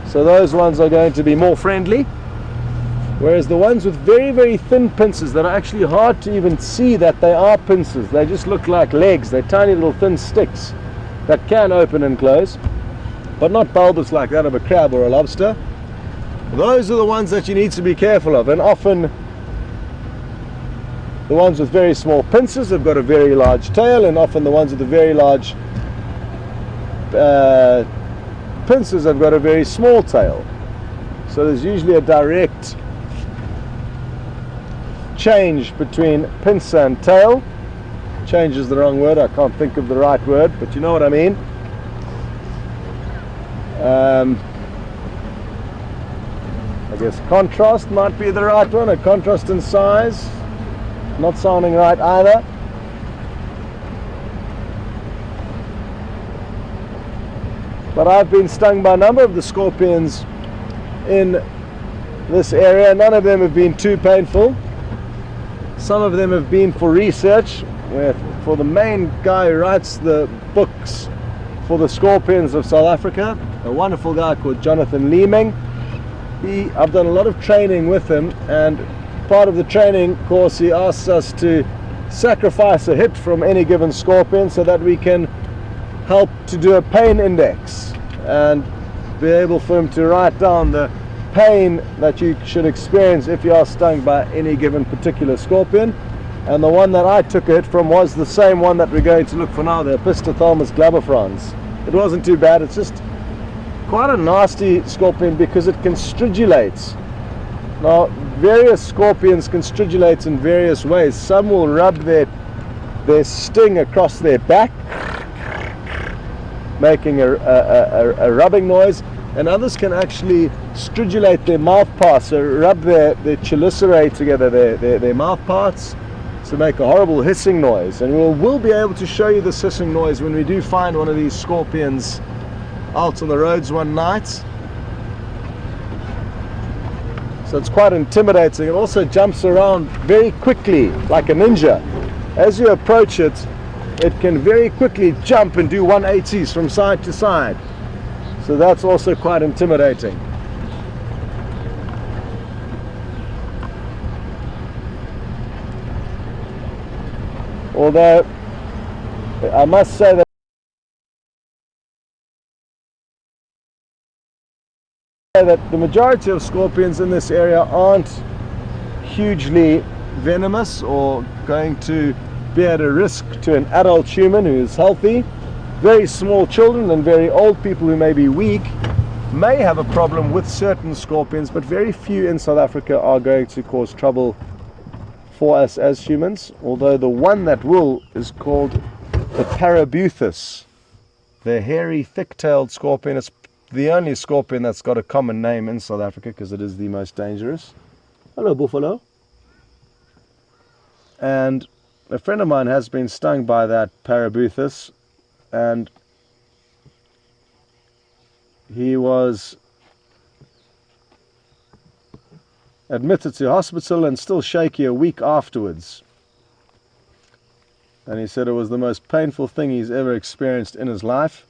So those ones are going to be more friendly. Whereas the ones with very, very thin pincers that are actually hard to even see that they are pincers, they just look like legs, they're tiny little thin sticks. that can open and close, but not bulbous like that of a crab or a lobster. Those are the ones that you need to be careful of, and often the ones with very small pincers have got a very large tail, and often the ones with the very large pincers have got a very small tail. So there's usually a direct change between pincer and tail. Change is the wrong word, I can't think of the right word, but you know what I mean. I guess contrast might be the right one, a contrast in size. Not sounding right either. But I've been stung by a number of the scorpions in this area. None of them have been too painful. Some of them have been for research, where for the main guy who writes the books for the scorpions of South Africa, a wonderful guy called Jonathan Leeming. I've done a lot of training with him, and part of the training course he asks us to sacrifice a hit from any given scorpion so that we can help to do a pain index and be able for him to write down the pain that you should experience if you are stung by any given particular scorpion. And the one that I took a hit from was the same one that we're going to look for now, the Opisthothalamus glabifrons. It wasn't too bad. It's just quite a nasty scorpion because it can stridulate. Now, various scorpions can stridulate in various ways. Some will rub their sting across their back, making a rubbing noise, and others can actually stridulate their mouth parts, so rub their chelicerae together, their mouth parts, to make a horrible hissing noise. And we'll be able to show you this hissing noise when we do find one of these scorpions out on the roads one night. So it's quite intimidating. It also jumps around very quickly like a ninja. As you approach it, it can very quickly jump and do 180s from side to side. So that's also quite intimidating. Although I must say that the majority of scorpions in this area aren't hugely venomous or going to be at a risk to an adult human who is healthy. Very small children and very old people who may be weak may have a problem with certain scorpions, but very few in South Africa are going to cause trouble for us as humans. Although the one that will is called the Parabuthus, the hairy thick-tailed scorpion. It's the only scorpion that's got a common name in South Africa because it is the most dangerous. Hello, buffalo. And a friend of mine has been stung by that Parabuthus, and he was admitted to hospital and still shaky a week afterwards. And he said it was the most painful thing he's ever experienced in his life.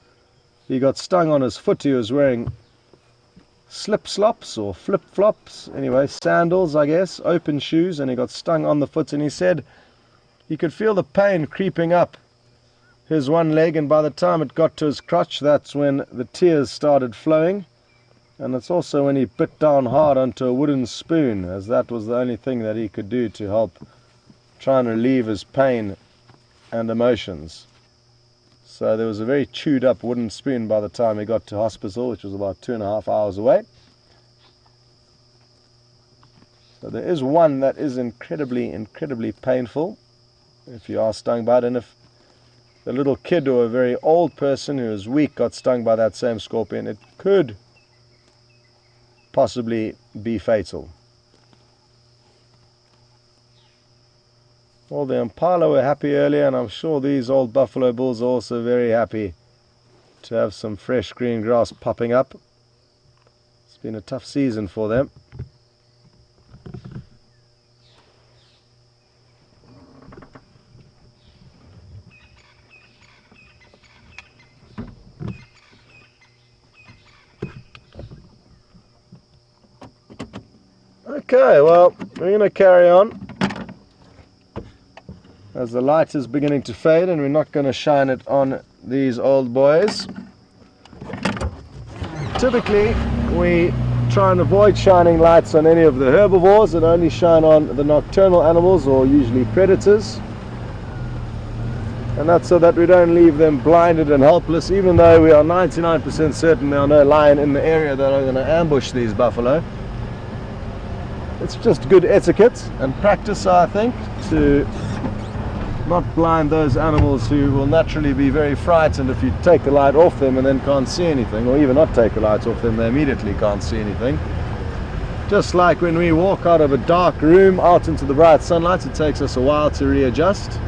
He got stung on his foot. He was wearing slip-slops or flip-flops, anyway, sandals, I guess, open shoes, and he got stung on the foot, and he said he could feel the pain creeping up his one leg, and by the time it got to his crotch, that's when the tears started flowing. And it's also when he bit down hard onto a wooden spoon, as that was the only thing that he could do to help try and relieve his pain and emotions. So there was a very chewed up wooden spoon by the time he got to hospital, which was about 2.5 hours away. So there is one that is incredibly painful if you are stung by it. And if a little kid or a very old person who is weak got stung by that same scorpion, it could possibly be fatal. Well, the impala were happy earlier, and I'm sure these old buffalo bulls are also very happy to have some fresh green grass popping up. It's been a tough season for them. Okay, well, we're going to carry on as the light is beginning to fade, and we're not going to shine it on these old boys. Typically, we try and avoid shining lights on any of the herbivores and only shine on the nocturnal animals, or usually predators. And that's so that we don't leave them blinded and helpless, even though we are 99% certain there are no lion in the area that are going to ambush these buffalo. It's just good etiquette and practice, I think, to not blind those animals who will naturally be very frightened if you take the light off them and then can't see anything, or even not take the lights off them, they immediately can't see anything. Just like when we walk out of a dark room out into the bright sunlight, it takes us a while to readjust.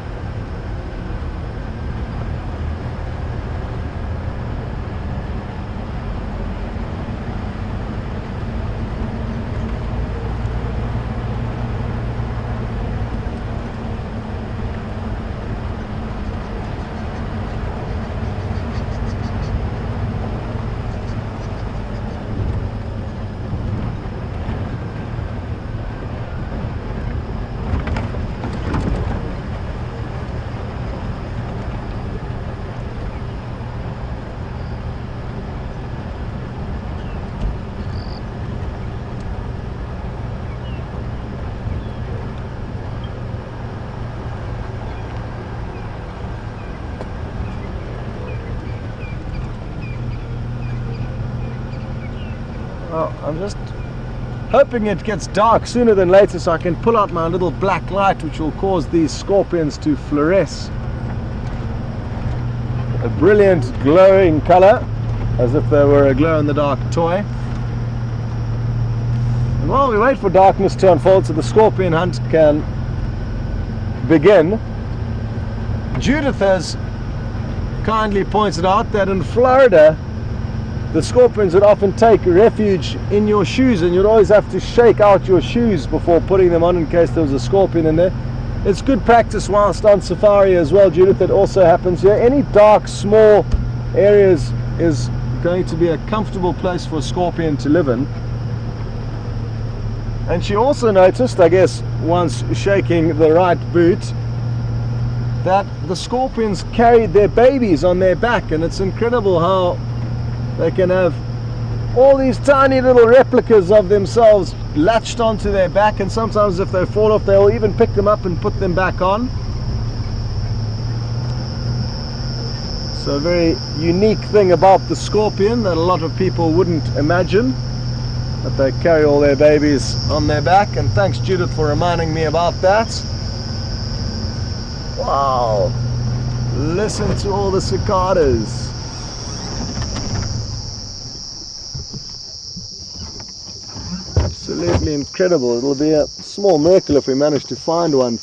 Well, I'm just hoping it gets dark sooner than later so I can pull out my little black light, which will cause these scorpions to fluoresce a brilliant glowing color, as if they were a glow-in-the-dark toy. And while we wait for darkness to unfold so the scorpion hunt can begin, Judith has kindly pointed out that in Florida the scorpions would often take refuge in your shoes, and you'd always have to shake out your shoes before putting them on in case there was a scorpion in there. It's good practice whilst on safari as well, Judith. That also happens here. Any dark, small areas is going to be a comfortable place for a scorpion to live in. And she also noticed, I guess, once shaking the right boot, that the scorpions carried their babies on their back, and it's incredible how they can have all these tiny little replicas of themselves latched onto their back, and sometimes if they fall off, they'll even pick them up and put them back on. So a very unique thing about the scorpion that a lot of people wouldn't imagine, that they carry all their babies on their back. And thanks, Judith, for reminding me about that. Wow, listen to all the cicadas. Absolutely incredible. It'll be a small miracle if we manage to find one.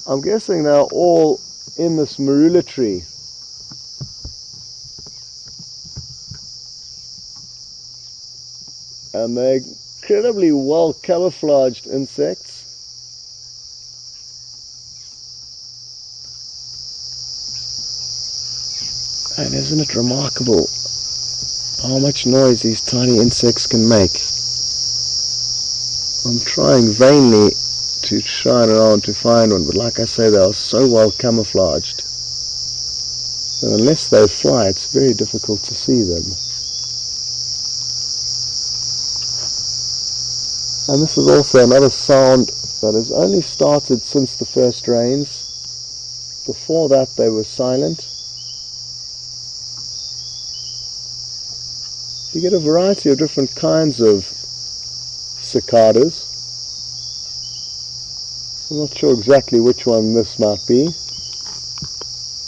I'm guessing they're all in this marula tree. And they're incredibly well camouflaged insects. And isn't it remarkable how much noise these tiny insects can make? I'm trying vainly to shine around to find one, but like I say, they are so well camouflaged that unless they fly, it's very difficult to see them. And this is also another sound that has only started since the first rains. Before that they were silent. You get a variety of different kinds of cicadas. I'm not sure exactly which one this might be,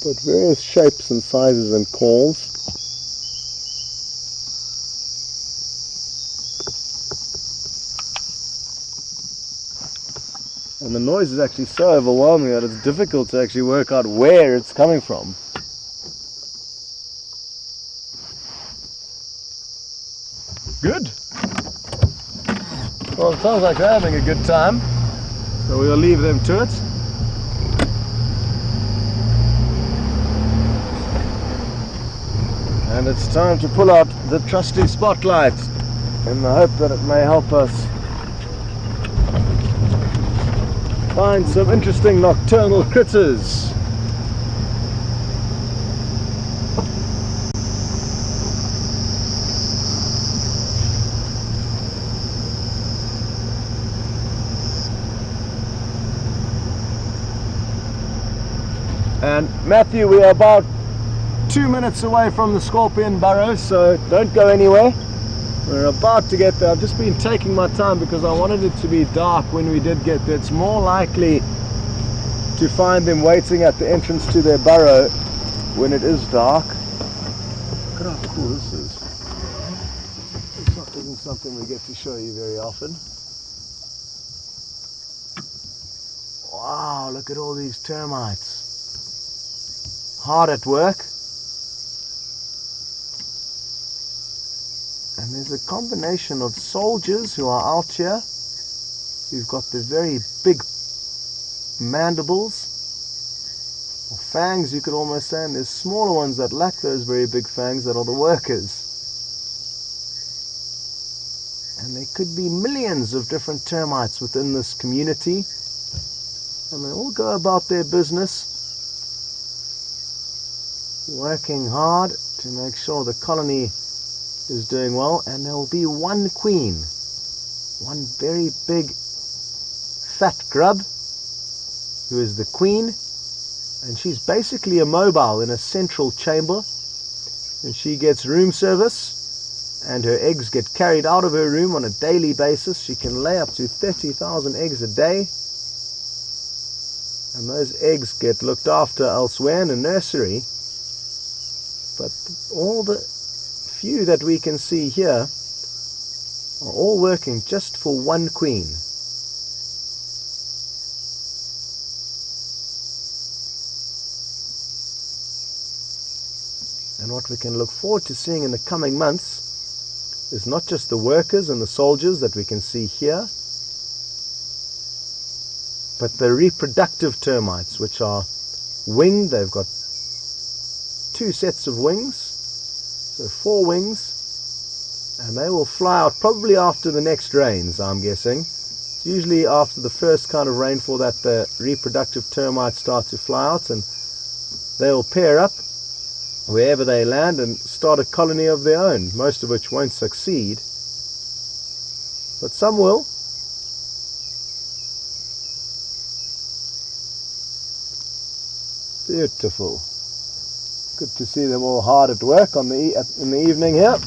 but various shapes and sizes and calls. And the noise is actually so overwhelming that it's difficult to actually work out where it's coming from. Good. Well, it sounds like they're having a good time, so we'll leave them to it. And it's time to pull out the trusty spotlight in the hope that it may help us find some interesting nocturnal critters. And Matthew, we are about 2 minutes away from the scorpion burrow, so don't go anywhere. We're about to get there. I've just been taking my time because I wanted it to be dark when we did get there. It's more likely to find them waiting at the entrance to their burrow when it is dark. Look at how cool this is. This isn't something we get to show you very often. Wow, look at all these termites. Hard at work. And there's a combination of soldiers who are out here, who've got the very big mandibles, or fangs you could almost say, and there's smaller ones that lack those very big fangs that are the workers. And there could be millions of different termites within this community, and they all go about their business, working hard to make sure the colony is doing well. And there will be one queen, one very big fat grub, who is the queen, and she's basically immobile in a central chamber, and she gets room service, and her eggs get carried out of her room on a daily basis. She can lay up to 30,000 eggs a day, and those eggs get looked after elsewhere in a nursery. But all the few that we can see here are all working just for one queen. And what we can look forward to seeing in the coming months is not just the workers and the soldiers that we can see here, but the reproductive termites, which are winged. They've got 2 sets of wings, so 4 wings, and they will fly out probably after the next rains, I'm guessing. It's usually after the first kind of rainfall that the reproductive termites start to fly out, and they'll pair up wherever they land and start a colony of their own, most of which won't succeed, but some will. Beautiful. Good to see them all hard at work in the evening here.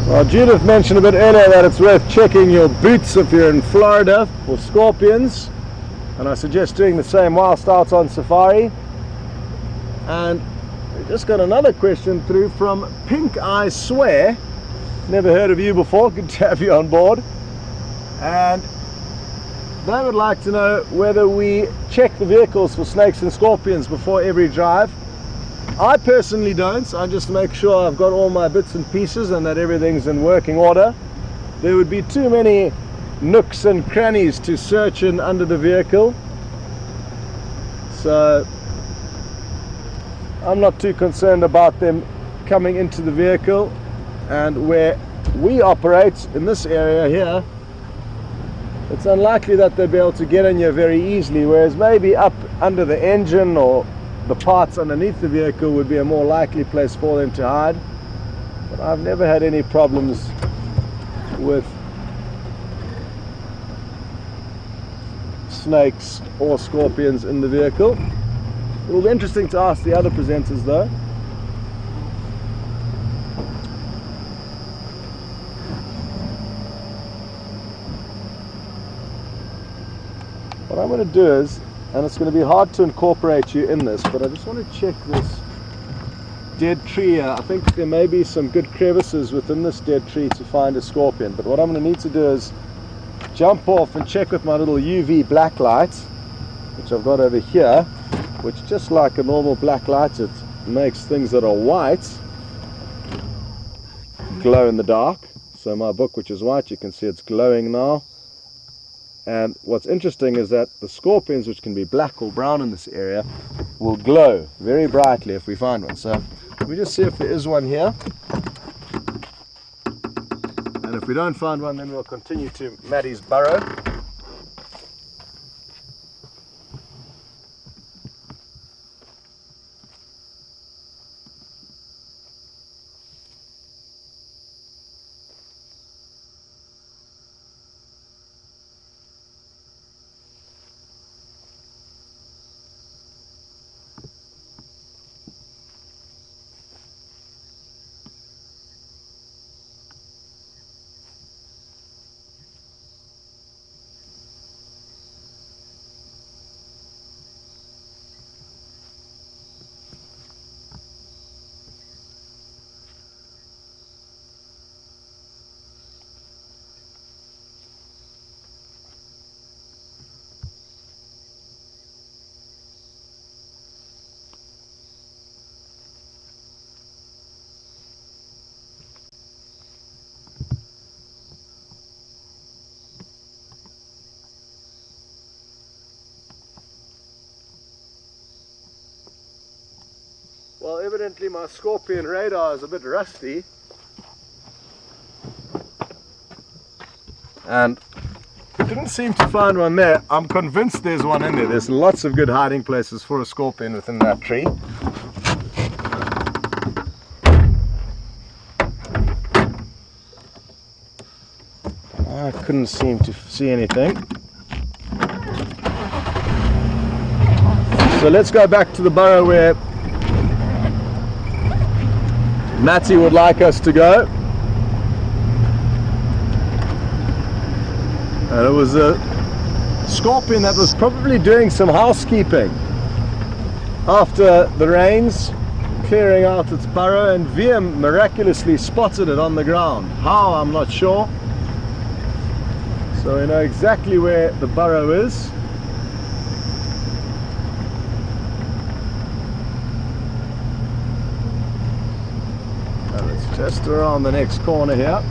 Well, Judith mentioned a bit earlier that it's worth checking your boots if you're in Florida for scorpions, and I suggest doing the same whilst out on safari. And we just got another question through from Pink I Swear. Never heard of you before, good to have you on board. And they would like to know whether we check the vehicles for snakes and scorpions before every drive. I personally don't. I just make sure I've got all my bits and pieces and that everything's in working order. There would be too many nooks and crannies to search in under the vehicle, so I'm not too concerned about them coming into the vehicle. And where we operate in this area here, it's unlikely that they'll be able to get in here very easily, whereas maybe up under the engine or the parts underneath the vehicle would be a more likely place for them to hide. But I've never had any problems with snakes or scorpions in the vehicle. It will be interesting to ask the other presenters though. What I'm going to do is, and it's going to be hard to incorporate you in this, but I just want to check this dead tree here. I think there may be some good crevices within this dead tree to find a scorpion, but what I'm going to need to do is jump off and check with my little UV black light, which I've got over here, which, just like a normal black light, it makes things that are white glow in the dark. So my book, which is white, you can see it's glowing now. And what's interesting is that the scorpions, which can be black or brown in this area, will glow very brightly if we find one. So let me just see if there is one here. And if we don't find one, then we'll continue to Maddie's burrow. Well, evidently my scorpion radar is a bit rusty, and didn't seem to find one there. I'm convinced there's one in there. There's lots of good hiding places for a scorpion within that tree. I couldn't seem to see anything. So let's go back to the burrow where Matty would like us to go. And it was a scorpion that was probably doing some housekeeping after the rains, clearing out its burrow, and VM miraculously spotted it on the ground. How, I'm not sure. So we know exactly where the burrow is. And it's just around the next corner here.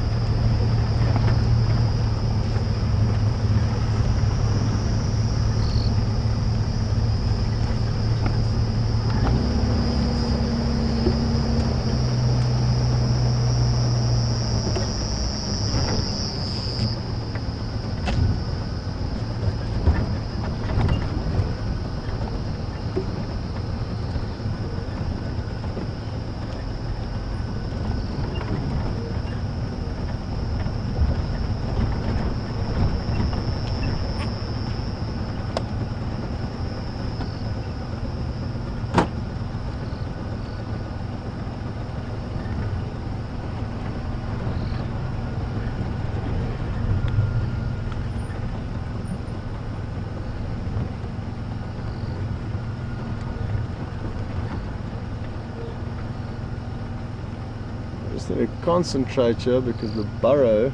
Just going to concentrate here because the burrow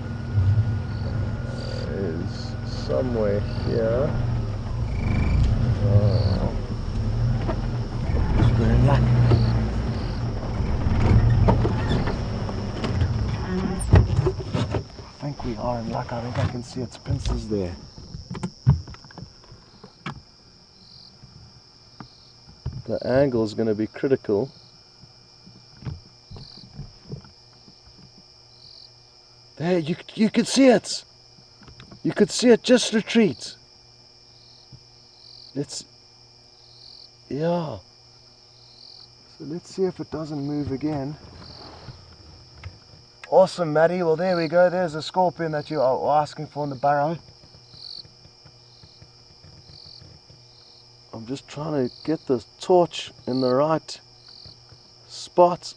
is somewhere here. Oh. We're in luck. I think we are in luck. I think I can see its pincers there. The angle is going to be critical. There, you could see it. You could see it just retreat. Yeah. So let's see if it doesn't move again. Awesome, Maddie. Well, there we go. There's a scorpion that you are asking for in the burrow. I'm just trying to get the torch in the right spot.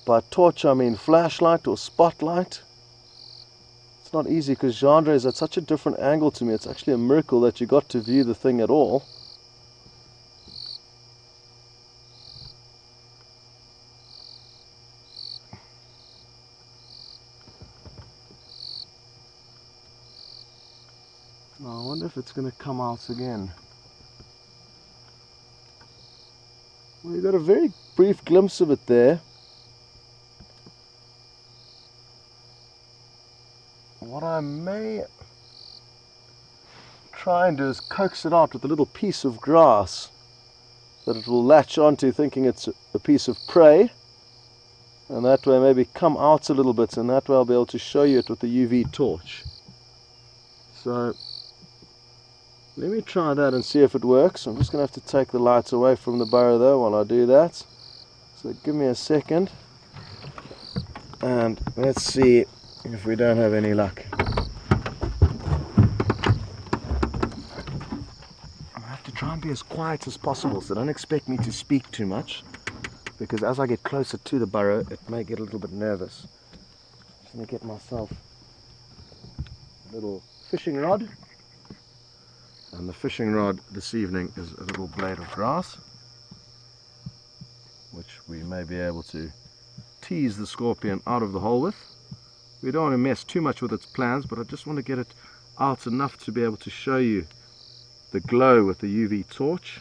By torch, I mean flashlight or spotlight. It's not easy because Jandre is at such a different angle to me. It's actually a miracle that you got to view the thing at all. Now, I wonder if it's going to come out again. got a very brief glimpse of it there. What I may try and do is coax it out with a little piece of grass that it will latch onto, thinking it's a piece of prey, and that way maybe come out a little bit, and that way I'll be able to show you it with the UV torch. So let me try that and see if it works. I'm just going to have to take the lights away from the burrow though while I do that. So give me a second and let's see if we don't have any luck. I have to try and be as quiet as possible, so don't expect me to speak too much, because as I get closer to the burrow it may get a little bit nervous. I'm just going to get myself a little fishing rod. And the fishing rod this evening is a little blade of grass, which we may be able to tease the scorpion out of the hole with. We don't want to mess too much with its plans, but I just want to get it out enough to be able to show you the glow with the UV torch.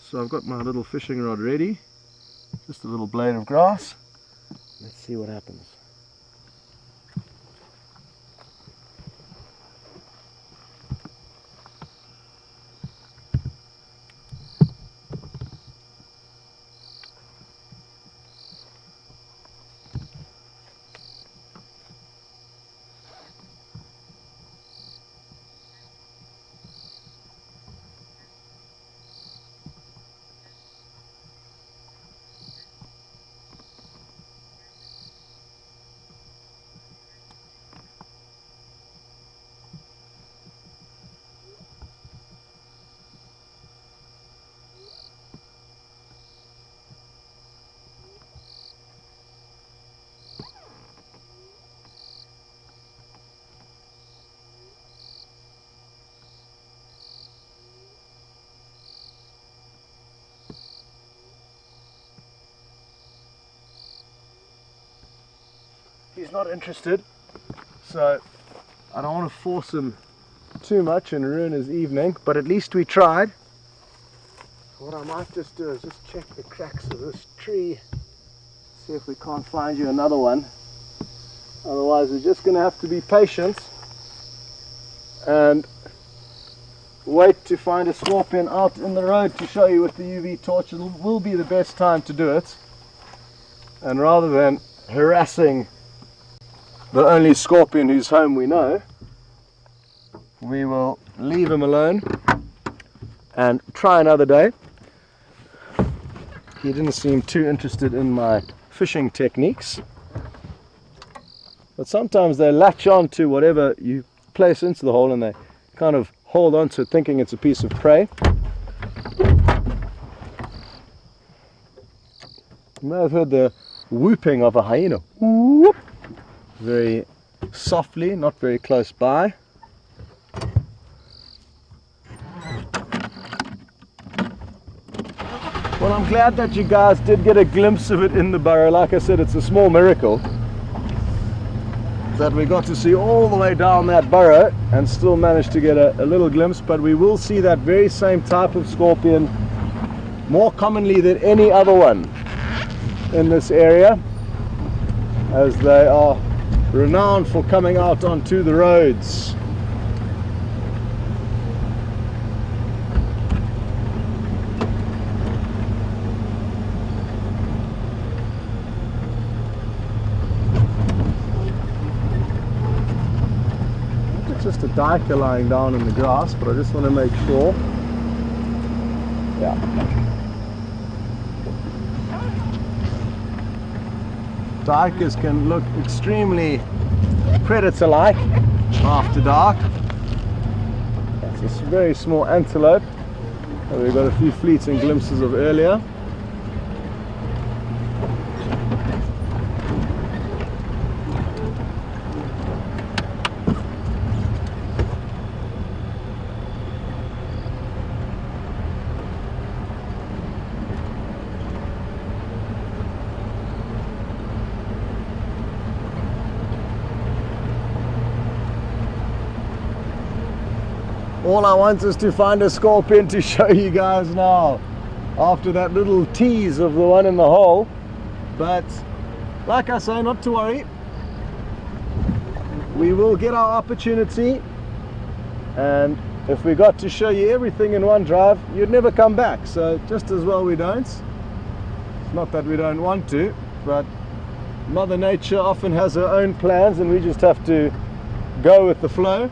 So I've got my little fishing rod ready, just a little blade of grass. Let's see what happens. He's not interested, so I don't want to force him too much and ruin his evening, but at least we tried. What I might just do is just check the cracks of this tree, see if we can't find you another one. Otherwise we're just going to have to be patient and wait to find a scorpion out in the road to show you with the UV torch. It will be the best time to do it, and rather than harassing the only scorpion whose home we know, we will leave him alone and try another day. He didn't seem too interested in my fishing techniques, but sometimes they latch on to whatever you place into the hole and they kind of hold on to it thinking it's a piece of prey. You may have heard the whooping of a hyena. Whoop. Very softly, not very close by. Well, I'm glad that you guys did get a glimpse of it in the burrow. Like I said, it's a small miracle that we got to see all the way down that burrow and still managed to get a little glimpse, but we will see that very same type of scorpion more commonly than any other one in this area, as they are renowned for coming out onto the roads. It's just a duiker lying down in the grass, but I just want to make sure. Yeah. Duikers can look extremely predator-like after dark. It's a very small antelope that we've got a few fleeting glimpses of earlier. All I want is to find a scorpion to show you guys now. after that little tease of the one in the hole. But like I say, not to worry, we will get our opportunity, and if we got to show you everything in one drive, you'd never come back. So just as well we don't. It's not that we don't want to, but Mother Nature often has her own plans and we just have to go with the flow.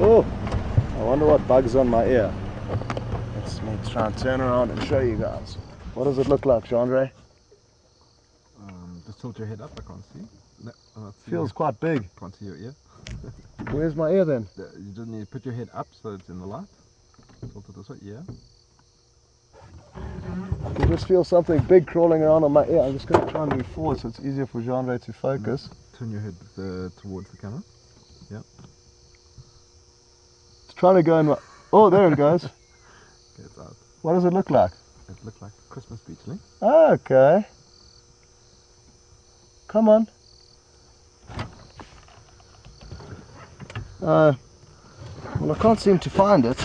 Oh, I wonder what bug's on my ear. Let's try and turn around and show you guys. What does it look like, Jean-Ray? Just tilt your head up, I can't see. No, I can't see. Feels quite big. Can't see your ear. Where's my ear then? You just need to put your head up so it's in the light. Tilt it this way, yeah. I just feel something big crawling around on my ear. I'm just going to try and move forward so it's easier for Jean-Ray to focus. Turn your head towards the camera. Yeah. It's trying to go in my... Oh, there it goes. Okay, it's out. What does it look like? It looks like a Christmas beachling. Okay. Come on. Well, I can't seem to find it,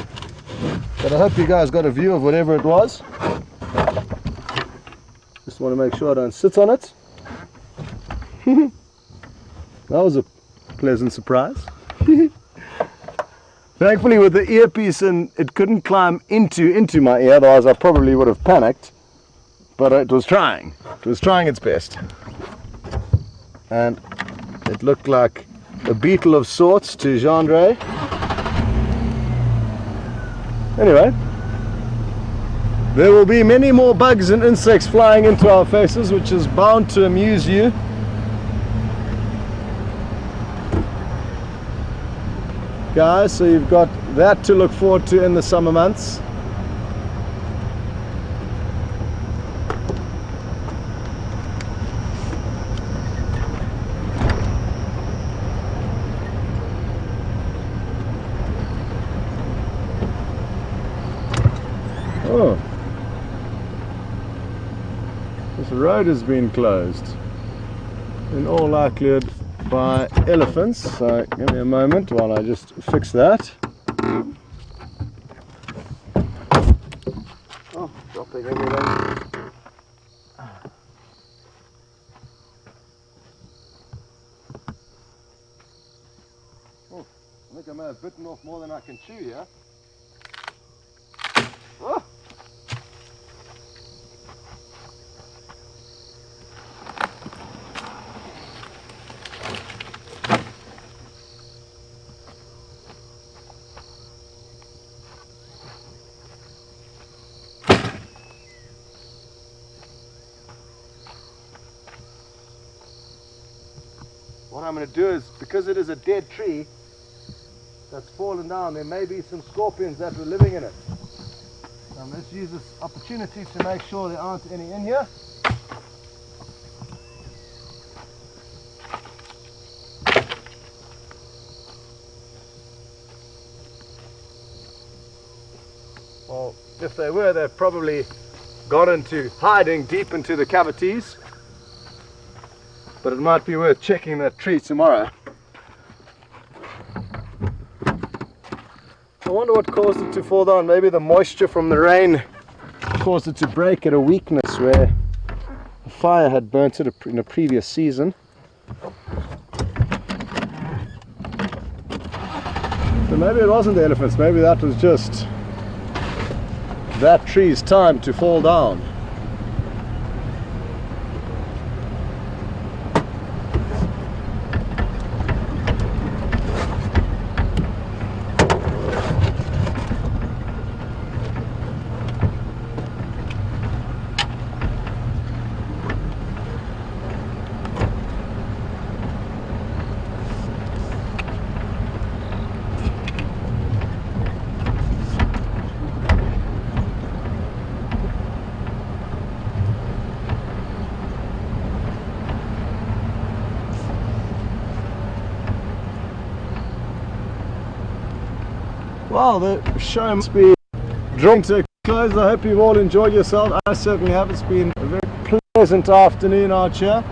but I hope you guys got a view of whatever it was. Just want to make sure I don't sit on it. That was a pleasant surprise. Thankfully with the earpiece in, it couldn't climb into my ear, otherwise I probably would have panicked. But it was trying. It was trying its best. And it looked like a beetle of sorts to Jean-Ray. Anyway, there will be many more bugs and insects flying into our faces, which is bound to amuse you. Guys, so you've got that to look forward to in the summer months. Oh, this road has been closed in all likelihood by elephants, so give me a moment while I just fix that. Oh, dropping everything. Oh, I think I may have bitten off more than I can chew here. Oh. What I'm going to do is, because it is a dead tree that's fallen down, there may be some scorpions that were living in it. So let's use this opportunity to make sure there aren't any in here. Well, if they were, they've probably got into hiding deep into the cavities. But it might be worth checking that tree tomorrow. I wonder what caused it to fall down. Maybe the moisture from the rain caused it to break at a weakness where a fire had burnt it in a previous season. So maybe it wasn't the elephants, maybe that was just that tree's time to fall down. Well, the show must be drawing to a close. I hope you've all enjoyed yourself. I certainly have. It's been a very pleasant afternoon out here.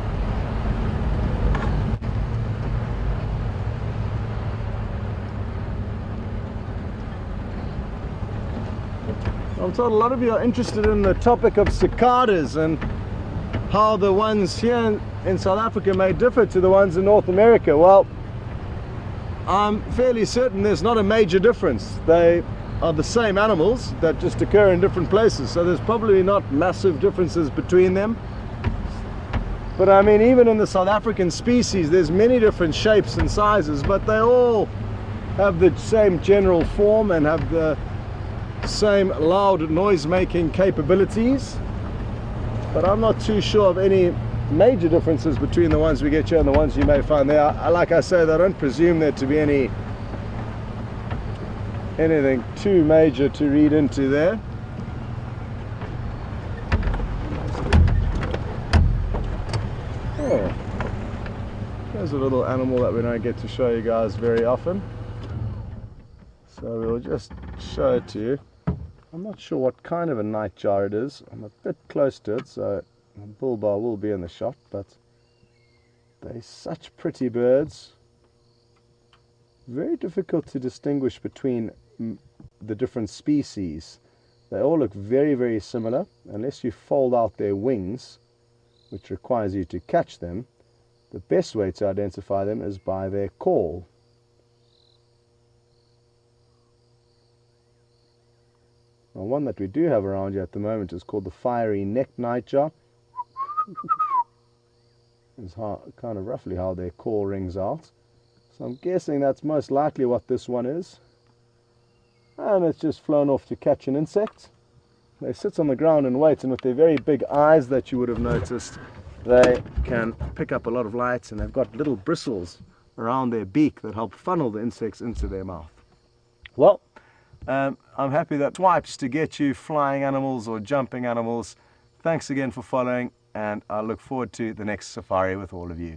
I'm told a lot of you are interested in the topic of cicadas and how the ones here in South Africa may differ to the ones in North America. Well, I'm fairly certain there's not a major difference. They are the same animals that just occur in different places, so there's probably not massive differences between them. But I mean, even in the South African species, there's many different shapes and sizes, but they all have the same general form and have the same loud noise-making capabilities. But I'm not too sure of any major differences between the ones we get here and the ones you may find there. Like I said, I don't presume there to be anything too major to read into there. Oh, there's a little animal that we don't get to show you guys very often, so we'll just show it to you. I'm not sure what kind of a nightjar it is. I'm a bit close to it, so the bull bar will be in the shot, but they're such pretty birds. Very difficult to distinguish between the different species. They all look very, very similar, unless you fold out their wings, which requires you to catch them. The best way to identify them is by their call. Now, one that we do have around here at the moment is called the fiery neck nightjar. Is kind of roughly how their call rings out. So I'm guessing that's most likely what this one is. And it's just flown off to catch an insect. They sit on the ground and wait, and with their very big eyes that you would have noticed, they can pick up a lot of light, and they've got little bristles around their beak that help funnel the insects into their mouth. Well, I'm happy that swipes to get you flying animals or jumping animals. Thanks again for following, and I look forward to the next safari with all of you.